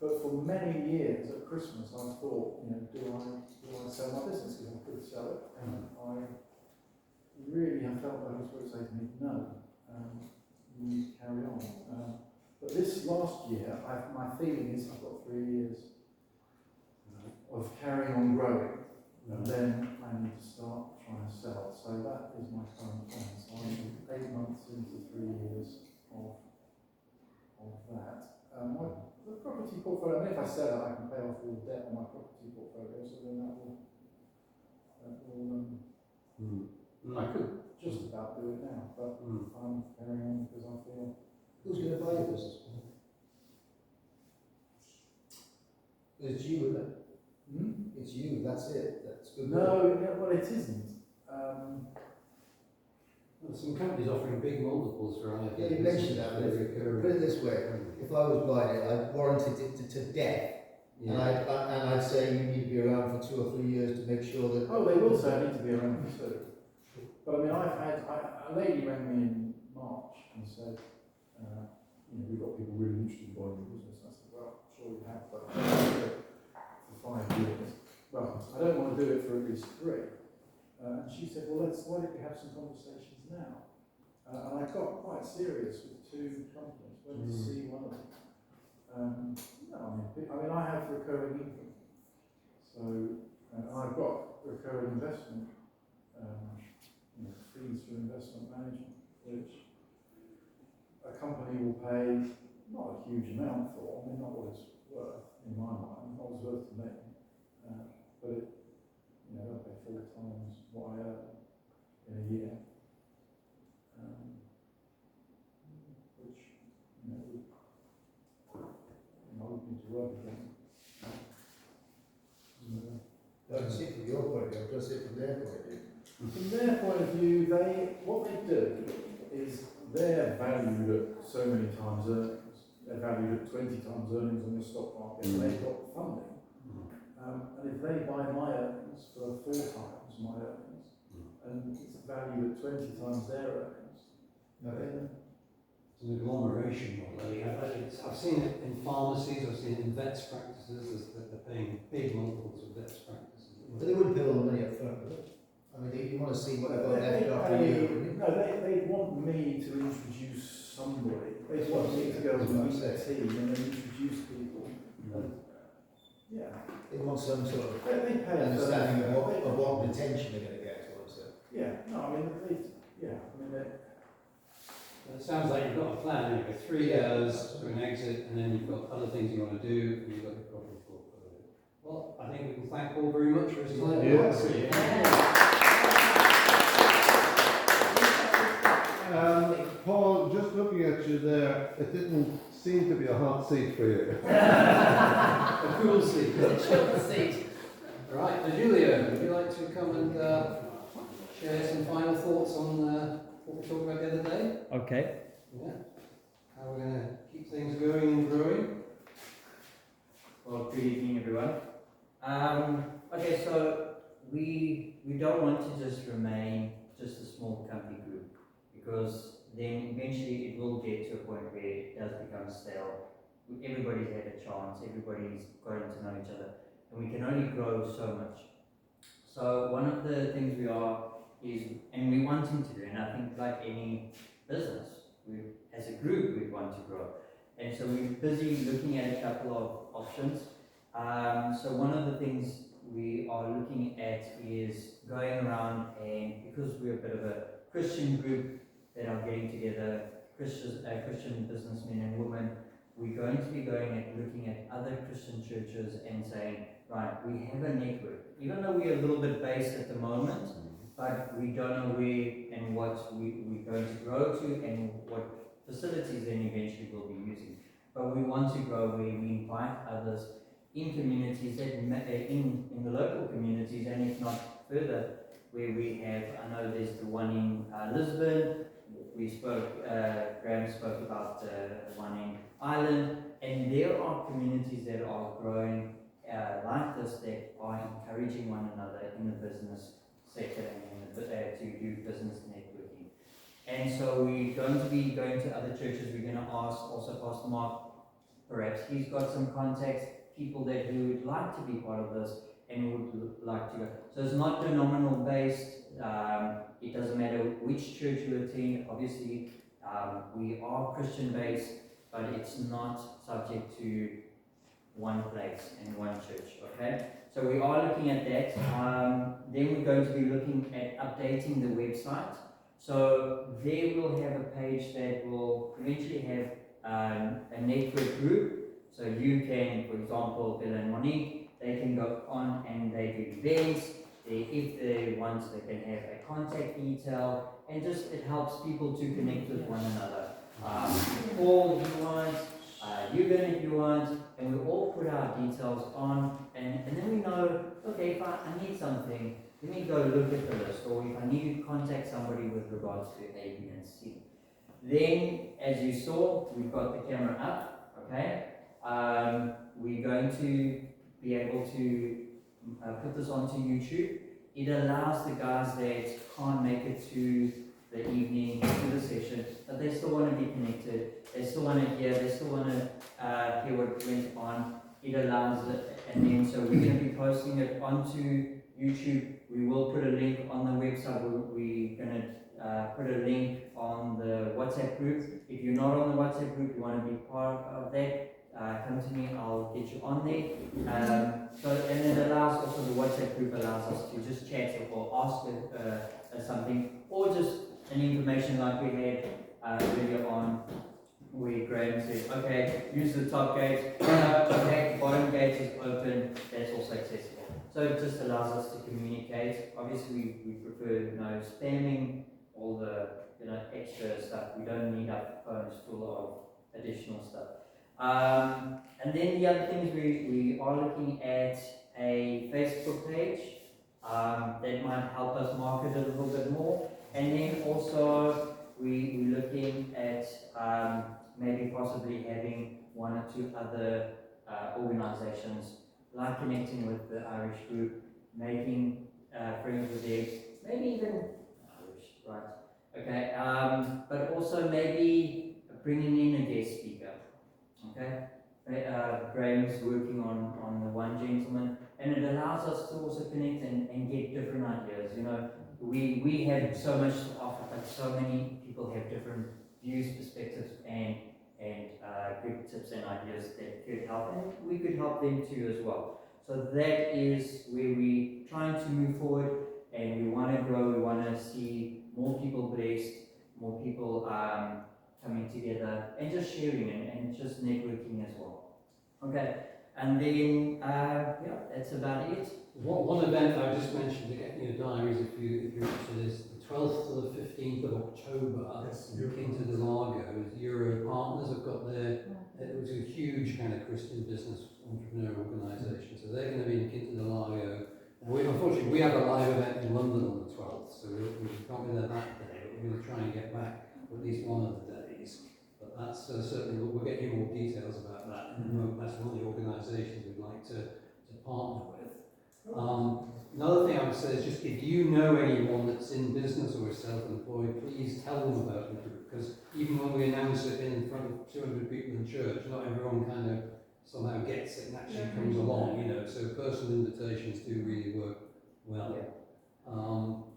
But for many years at Christmas, I thought, do I sell my business? Because I could sell it, and I really have felt the Holy Spirit say to me, no, you need to carry on. But this last year, my feeling is I've got 3 years of carrying on growing, and then I need to start trying to sell. So that is my current plan. So I'm 8 months into 3 years of that. The property portfolio, I mean, if I sell it, I can pay off all the debt on my property portfolio, so then that will I could just about do it now, but I'm carrying on because I feel. Who's going to buy your business? It's you, isn't it? It's you, that's it. That's good. No, well, it isn't. Well, some companies offering big multiples for ideas. Yeah, you mentioned that, but put it this way, if I was buying it, I'd warranted it to death. Yeah. And I'd say you need to be around for 2 or 3 years to make sure that... Oh, they will say I need to be around for 2. But I mean, a lady rang me in March and said, we've got people really interested in buying your business. I said, well, sure you have, but I've done it for 5 years. Well, I don't want to do it for at least 3. And she said, well, why don't we have some conversations now? And I got quite serious with 2 companies, went to see one of them. I have recurring income. So, and I've got recurring investment, fees for investment management, which a company will pay not a huge amount for, not what it's worth in my mind, not what it's worth to me, but it, they'll pay 4 times what I earn in a year, which, I would need to work again. Don't see it from your point of view, I've got to see it from their point of view. From their point of view, what they do is they're valued at so many times earnings. They're valued at 20 times earnings on the stock market, and they've got funding. And if they buy my earnings for 4 times my earnings, and it's valued at 20 times their earnings, then It's an agglomeration model. I've seen it in pharmacies, I've seen it in vets practices, that they're paying big multiples of vets practices. But they wouldn't pay all the money up front, would they? I mean, you want to see what they've got left after a year, wouldn't you? No, they want me to introduce somebody. They want me to go and meet a team and then introduce people. Yeah. They want some sort of They pay understanding of what retention they're going to get, is what I'm saying. Yeah, no, I mean, It sounds like you've got a plan, you've got 3 years to an exit, and then you've got other things you want to do, and you've got your property portfolio. Well, I think we can thank Paul very much for his time. Paul, just looking at you there, it didn't seem to be a hot seat for you. A cool seat. It's a chilled seat. Right, now Julia, would you like to come and share some final thoughts on what we talked about the other day? Okay. Yeah. How we're going to keep things going and growing? Well, good evening, everyone. Okay, so we don't want to just remain just a small company group, because then eventually it will get to a point where it does become stale. Everybody's had a chance, everybody's gotten to know each other, and we can only grow so much. So one of the things we are is, and we're wanting to do, and I think like any business, as a group we want to grow. And so we're busy looking at a couple of options. So one of the things we are looking at is going around, and because we're a bit of a Christian group that are getting together, Christian businessmen and women, we're going to be going and looking at other Christian churches and saying, right, we have a network. Even though we're a little bit based at the moment, but we don't know where and what we're going to grow to and what facilities then eventually we'll be using. But we want to grow where we invite others in communities, that in the local communities, and if not further, where we have, I know there's the one in Lisbon, Graham spoke about the one in Ireland, and there are communities that are growing like this, that are encouraging one another in the business sector and to do business And so we're going to be going to other churches. We're going to ask also Pastor Mark, perhaps he's got some contacts, people that who would like to be part of this and would like to go. So it's not denominational based. It doesn't matter which church you attend. Obviously, we are Christian based, but it's not subject to one place and one church. Okay, so we are looking at that. Then we're going to be looking at updating the website. So there we'll have a page that will eventually have a network group. So you can, for example, Bill and Monique, they can go on and they do events. If they want, they can have a contact detail, and just it helps people to connect with one another. Paul, if you want, Eugen, if you want, and we all put our details on, and then we know, okay, if I need something, let me go look at the list, or if I need to contact somebody with regards to A, B, and C. Then, as you saw, we've got the camera up, okay? We're going to be able to put this onto YouTube. It allows the guys that can't make it to the evening, to the session, but they still want to be connected, they still want to hear, they still want to hear what went on. It allows it, and then so we're going to be posting it onto YouTube. We will put a link on the website. We're going to put a link on the WhatsApp group. If you're not on the WhatsApp group, you want to be part of that, come to me, I'll get you on there. And it allows also, the WhatsApp group allows us to just chat or ask something, or just an information like we had earlier on, where Graham said, okay, use the top gate, okay, bottom gate is open, that's also accessible. So it just allows us to communicate. Obviously, we prefer no spamming, all the extra stuff. We don't need our phones full of additional stuff. And then the other thing is we are looking at a Facebook page that might help us market a little bit more. And then also we're looking at maybe possibly having one or two other organizations, like connecting with the Irish group, making friends with them, maybe even Irish, right? Okay, but also maybe bringing in a guest speaker. Okay, Graham's working on the one gentleman, and it allows us to also connect and get different ideas. We have so much to offer, but so many people have different views, perspectives, and good tips and ideas that could help, and we could help them too as well. So that is where we're trying to move forward, and we want to grow. We want to see more people blessed, more people coming together and just sharing and just networking as well. Okay, and then yeah, that's about it. One event I just mentioned to get in your diaries, if you're interested, is the 12th to the 15th of October. Yes, Into the Largo. Euro Partners have got it was a huge kind of Christian business entrepreneur organisation, so they're going to be in Quinta del Largo. Unfortunately, we have a live event in London on the 12th, so we can't be there that day, but we're going to try and get back at least one of the days. But that's certainly, we'll get you more details about that. And that's one of the organisations we'd like to partner with. Another thing I would say is just if you know anyone that's in business or is self-employed, please tell them about the group, because even when we announce it in front of 200 people in church, not everyone kind of somehow gets it and actually comes along, so personal invitations do really work well.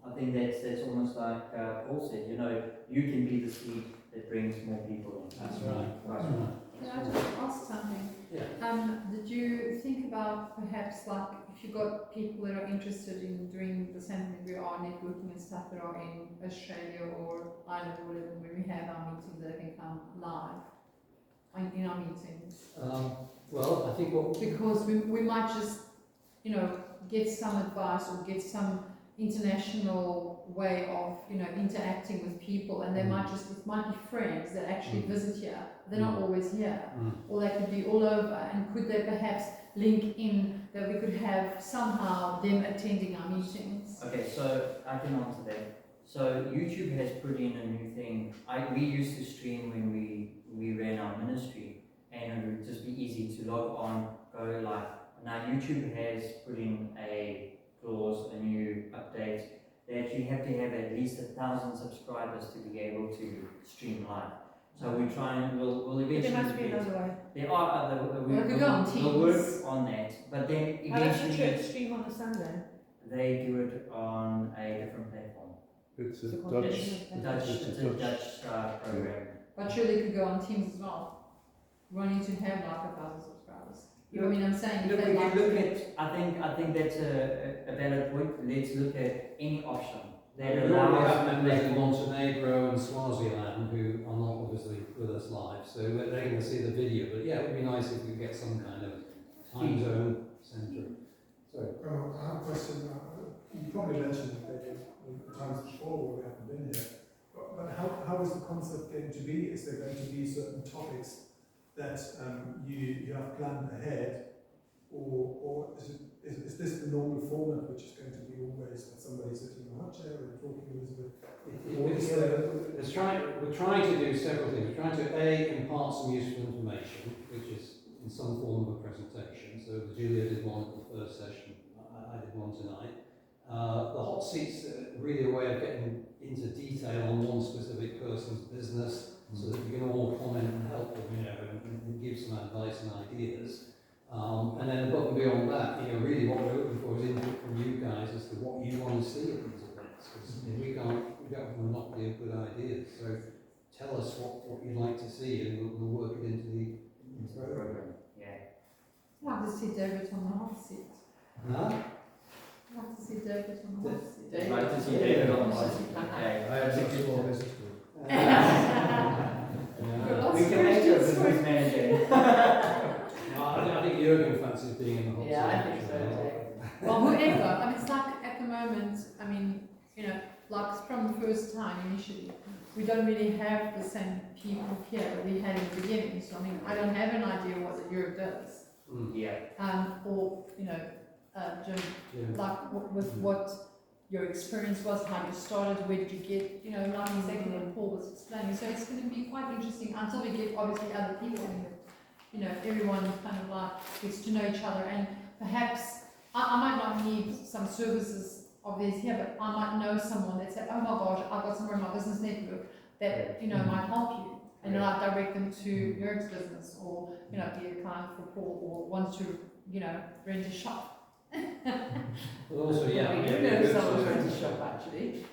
I think that's almost like Paul said, you can be the seed that brings more people in. That's right. That's right. Can I just ask something? Yeah. Did you think about perhaps like if you got people that are interested in doing the same thing we are, networking and stuff, that are in Australia or Ireland or whatever, when we have our meetings, they can come live in our meetings? Well, I think because we might just get some advice or get some international way of interacting with people, and they might be friends that actually visit here. They're not always here, or they could be all over. And could they perhaps link in that we could have somehow them attending our meetings? Okay, so I can answer that. So YouTube has put in a new thing. We used to stream when we ran our ministry, and it would just be easy to log on, go live. Now YouTube has put in a clause, a new update, that you have to have at least 1,000 subscribers to be able to stream live. So we try and we'll eventually. There must be get- another way. There are other. Well, we go on we'll work Teams. on that, but then How does the eventually church stream on a Sunday? they do it on a different platform. It's a It's a Dutch, competition. Dutch, It's a it's a Dutch program. But surely it could go on Teams as well. We don't need to have like 1,000 subscribers. You know what I mean? I'm saying Look, if we they can like look to- at. I think that's a valid point. Let's look at any option that We already allows. have members in Montenegro and Swaziland who are not obviously with us live, so they're going to see the video. But yeah, it would be nice if we could get some kind of time zone centre. Sorry. I have a question. You probably mentioned the times before where we haven't been here, but how is the concept going to be? Is there going to be certain topics that you have planned ahead, or is this the normal format, which is going to be always that somebody sitting in a hot chair and talking with? We're trying to do several things. We're trying to impart some useful information, which is in some form of a presentation. So Julia did one at the first session. I did one tonight. The hot seats are really a way of getting into detail on one specific person's business, so that you can all comment and help them, and give some advice and ideas. And then above and beyond that, really what we're looking for is input from you guys as to what you want to see at these events. Because we don't have a monopoly of good ideas. So tell us what you'd like to see, and we'll work it into the program. Yeah. I'd like to see David on the hot seat. Huh? I'd like to see David on the hot seat. David. Like to see David on the hot seat. Okay. I have tickets for this. Yeah. We can make you a business manager. I think Jürgen fancies being in the hot seat. Yeah, I think so too. Well, whoever. I mean, it's like at the moment, like from the first time initially, we don't really have the same people here that we had in the beginning. So, I mean, I don't have an idea what the Europe does. Yeah. Or, Jim, Yeah. like with what your experience was, how you started, where did you get, like exactly what Paul was explaining. So it's going to be quite interesting until we get obviously other people in it. Everyone kind of like gets to know each other, and perhaps I might not need some services of theirs here, but I might know someone that said, oh my gosh, I've got somewhere in my business network that, might help you. And then I direct them to Jörg's business, or, be a client for Paul, or wants to, rent a shop. But also, yeah. We do it'd be know good someone to- who runs a shop actually.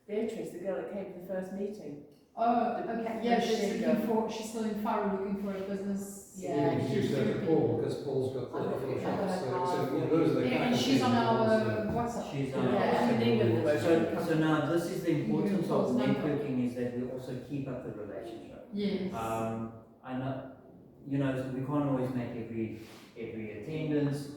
Beatrice, the girl that came to the first meeting. Oh, okay, yeah, There she's you looking for, she's still in Faro looking for a business. Yeah, You introduce her to Paul, because Paul's got 34 shops, so those are the Yeah, kind and of she's things on we our want WhatsApp. She's on. Yeah, in England, the So now this is the importance of Paul's number. networking, is that we also keep up the relationship. Yes. I know, we can't always make every attendance.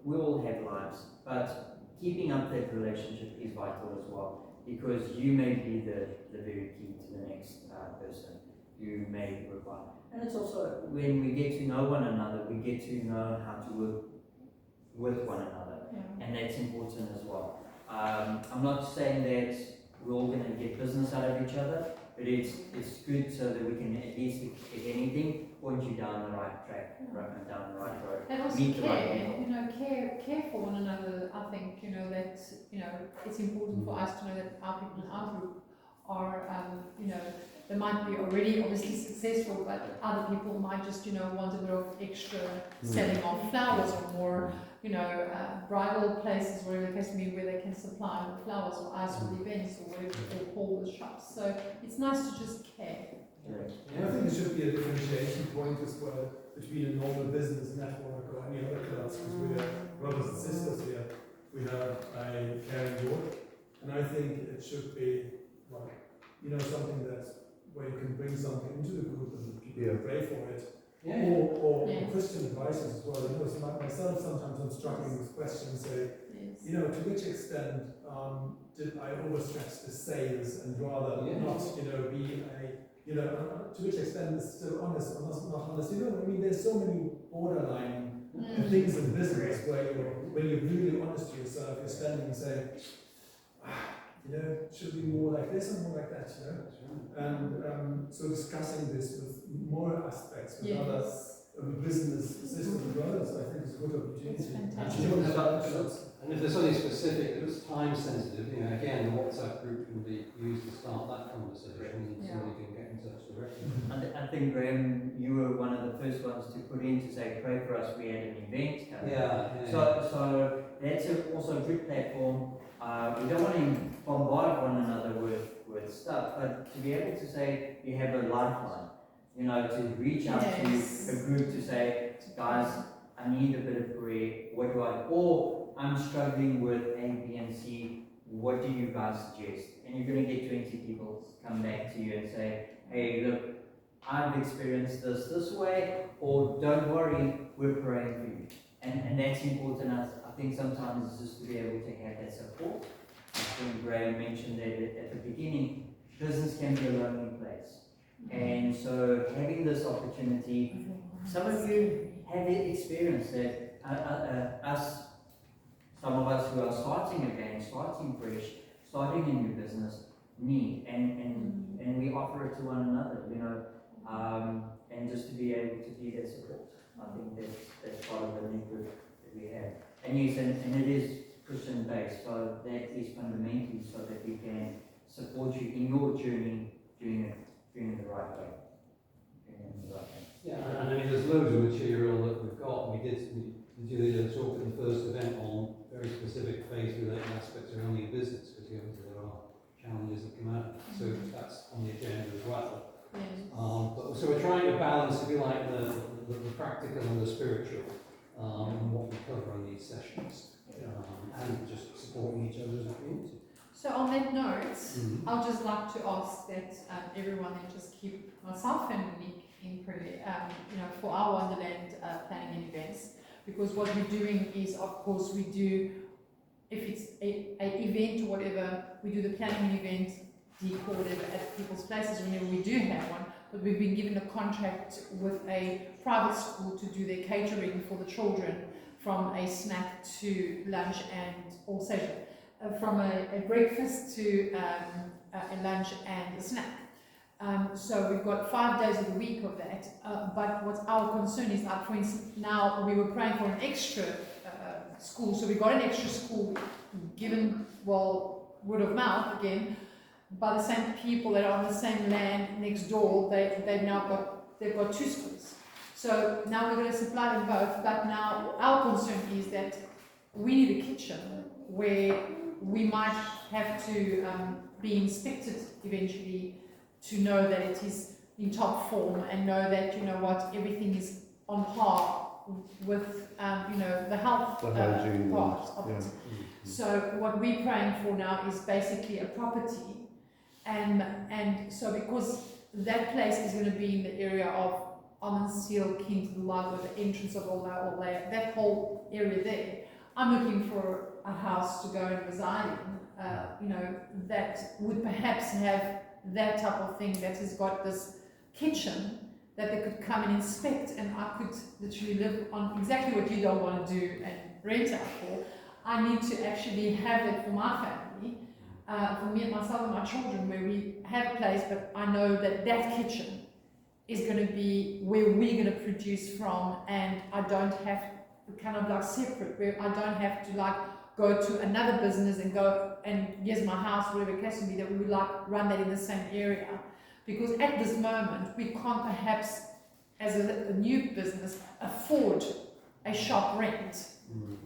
We all have lives, but keeping up that relationship is vital as well, because you may be the very key to the next person. You may require, and it's also when we get to know one another, we get to know how to work with one another, Yeah. and that's important as well. I'm not saying that we're all going to get business out of each other, but it's good so that we can at least, if anything, point you down the right track, down the right road. And also Meet the right care, care for one another. I think, that, it's important for us to know that our people in our group are, they might be already obviously successful, but other people might just, want a bit of extra selling of flowers, or more, bridal places, wherever the case may be, where they can supply the flowers or us for the events, or wherever, or Paul the shops. So it's nice to just care. I think there should be a differentiation point as well between a normal business network or any other class, because we are brothers and sisters here. We have a caring board, and I think it should be, something where you can bring something into the group and people can pray for it. Yeah. Or Yeah. Christian advices as well. So like myself, sometimes I'm struggling with questions, say, Yes. to which extent did I overstretch the sales and rather Yeah. not, be to which extent is still honest or not honest? There's so many borderline things in business where when you're really honest to yourself, you're standing and saying, should be more like this and more like that, And so discussing this with more aspects, with other business systems as well, I think is a good opportunity. It's fantastic. And you wouldn't have And if there's something specific that is time sensitive, you know, again, the WhatsApp group can be used to start that conversation, and Yeah. somebody can get in touch directly. I think, Graham, you were one of the first ones to put in to say, pray for us, we had an event coming. Yeah. So that's also a good platform. We don't want to bombard one another with stuff, but to be able to say you have a lifeline, you know, to reach out Yes. to a group to say, guys, I need a bit of prayer, what do I, or I'm struggling with A, B, and C, what do you guys suggest? And you're going to get 20 people come back to you and say, hey, look, I've experienced this way, or don't worry, we're praying for you. And that's important. I think sometimes it's just to be able to have that support. I think Graham mentioned that at the beginning, business can be a lonely place. And so having this opportunity, some of you have experienced that some of us who are starting again, starting fresh, starting a new business, need, and we offer it to one another, you know, and just to be able to be that support. I think that's part of the network that we have. And yes, and it is Christian based, so that is fundamentally so that we can support you in your journey doing it the right way. Yeah, and I mean, there's loads of material that we've got. We did talk at the first event on very specific faith-related aspects around your business, because there are challenges that come out. So that's on the agenda as well. So we're trying to balance, if you like, the practical and the spiritual in what we cover on these sessions, and just supporting each other as a community. So on that note, I'd just like to ask that everyone then just keep myself and Nick in prayer, you know, for our Wonderland planning and events, because what we're doing is, of course, we do, if it's a event or whatever, we do the planning event, decor whatever at people's places whenever we do have one, but we've been given a contract with a private school to do their catering for the children, from a snack to lunch and also from a breakfast to a lunch and a snack. So we've got 5 days of the week of that, but what our concern is, like for instance, now we were praying for an extra school, so we got an extra school given, well, word of mouth again, by the same people that are on the same land next door. They've got 2 schools. So now we're going to supply them both, but now our concern is that we need a kitchen where we might have to be inspected eventually to know that it is in top form, and know that, you know what, everything is on par with, you know, the health The hygiene part of yeah. it. So what we're praying for now is basically a property, and so because that place is going to be in the area of Almondseal, Kinderlag, with the entrance of all that whole area there, I'm looking for a house to go and reside in, you know, that would perhaps have that type of thing, that has got this kitchen that they could come and inspect, and I could literally live on exactly what you don't want to do and rent out for. I need to actually have it for my family, for me and myself and my children, where we have a place, but I know that that kitchen is going to be where we're going to produce from, and I don't have kind of like separate, where I don't have to like go to another business and go and here's my house, whatever it has to be, that we would like run that in the same area. Because at this moment, we can't perhaps, as a new business, afford a shop rent,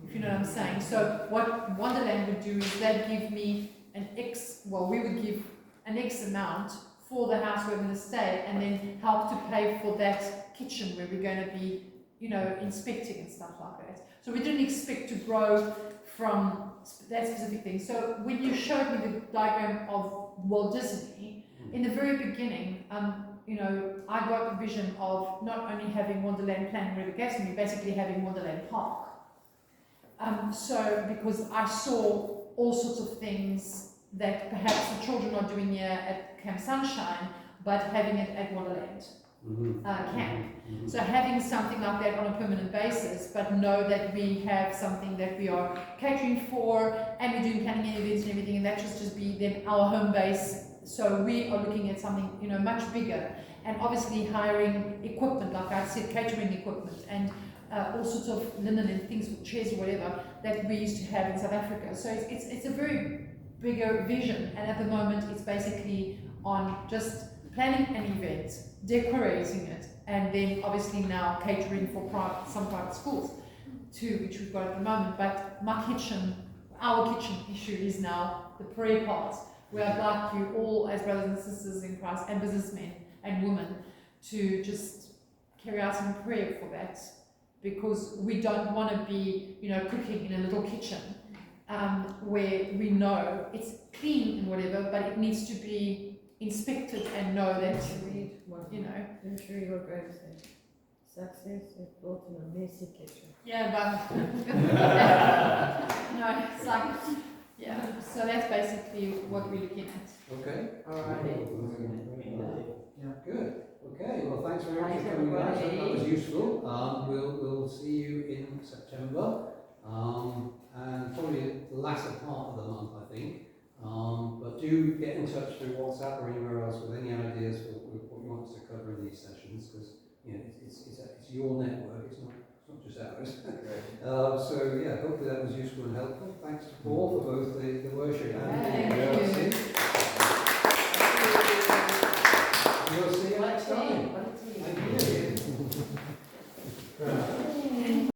if you know what I'm saying. So what Wonderland would do is they'd give me we would give an X amount for the house where we're going to stay, and then help to pay for that kitchen where we're going to be, you know, inspecting and stuff like that. So we didn't expect to grow from that specific thing. So when you showed me the diagram of Walt Disney, in the very beginning, you know, I got the vision of not only having Wonderland Planning River Gaston, basically having Wonderland Park. So because I saw all sorts of things that perhaps the children are doing here at Camp Sunshine, but having it at Wonderland camp. So having something like that on a permanent basis, but know that we have something that we are catering for, and we're doing planning and events and everything, and that just be then our home base. So we are looking at something, you know, much bigger, and obviously hiring equipment, like I said, catering equipment, and all sorts of linen and things, chairs or whatever, that we used to have in South Africa. So it's a very bigger vision, and at the moment it's basically on just planning an event, decorating it, and then obviously now catering for some private schools too, which we've got at the moment. But our kitchen issue is now the prayer part, where I'd like you all as brothers and sisters in Christ and businessmen and women to just carry out some prayer for that, because we don't want to be, cooking in a little kitchen where we know it's clean and whatever, but it needs to be inspected and know that, I'm sure you were going to say, success is built in a messy kitchen. Yeah, but no, it's like, yeah. So that's basically what we're looking at. Okay. Alrighty. Good. Okay. Well, thanks very much Thanks, for coming, guys. everybody. That was useful. We'll see you in September, and probably the latter part of the month, I think. But do get in touch through WhatsApp or anywhere else with any ideas for what you want us to cover in these sessions, because it's your network. It's not just ours. So yeah, hopefully that was useful and helpful. Thanks to Paul for both the worship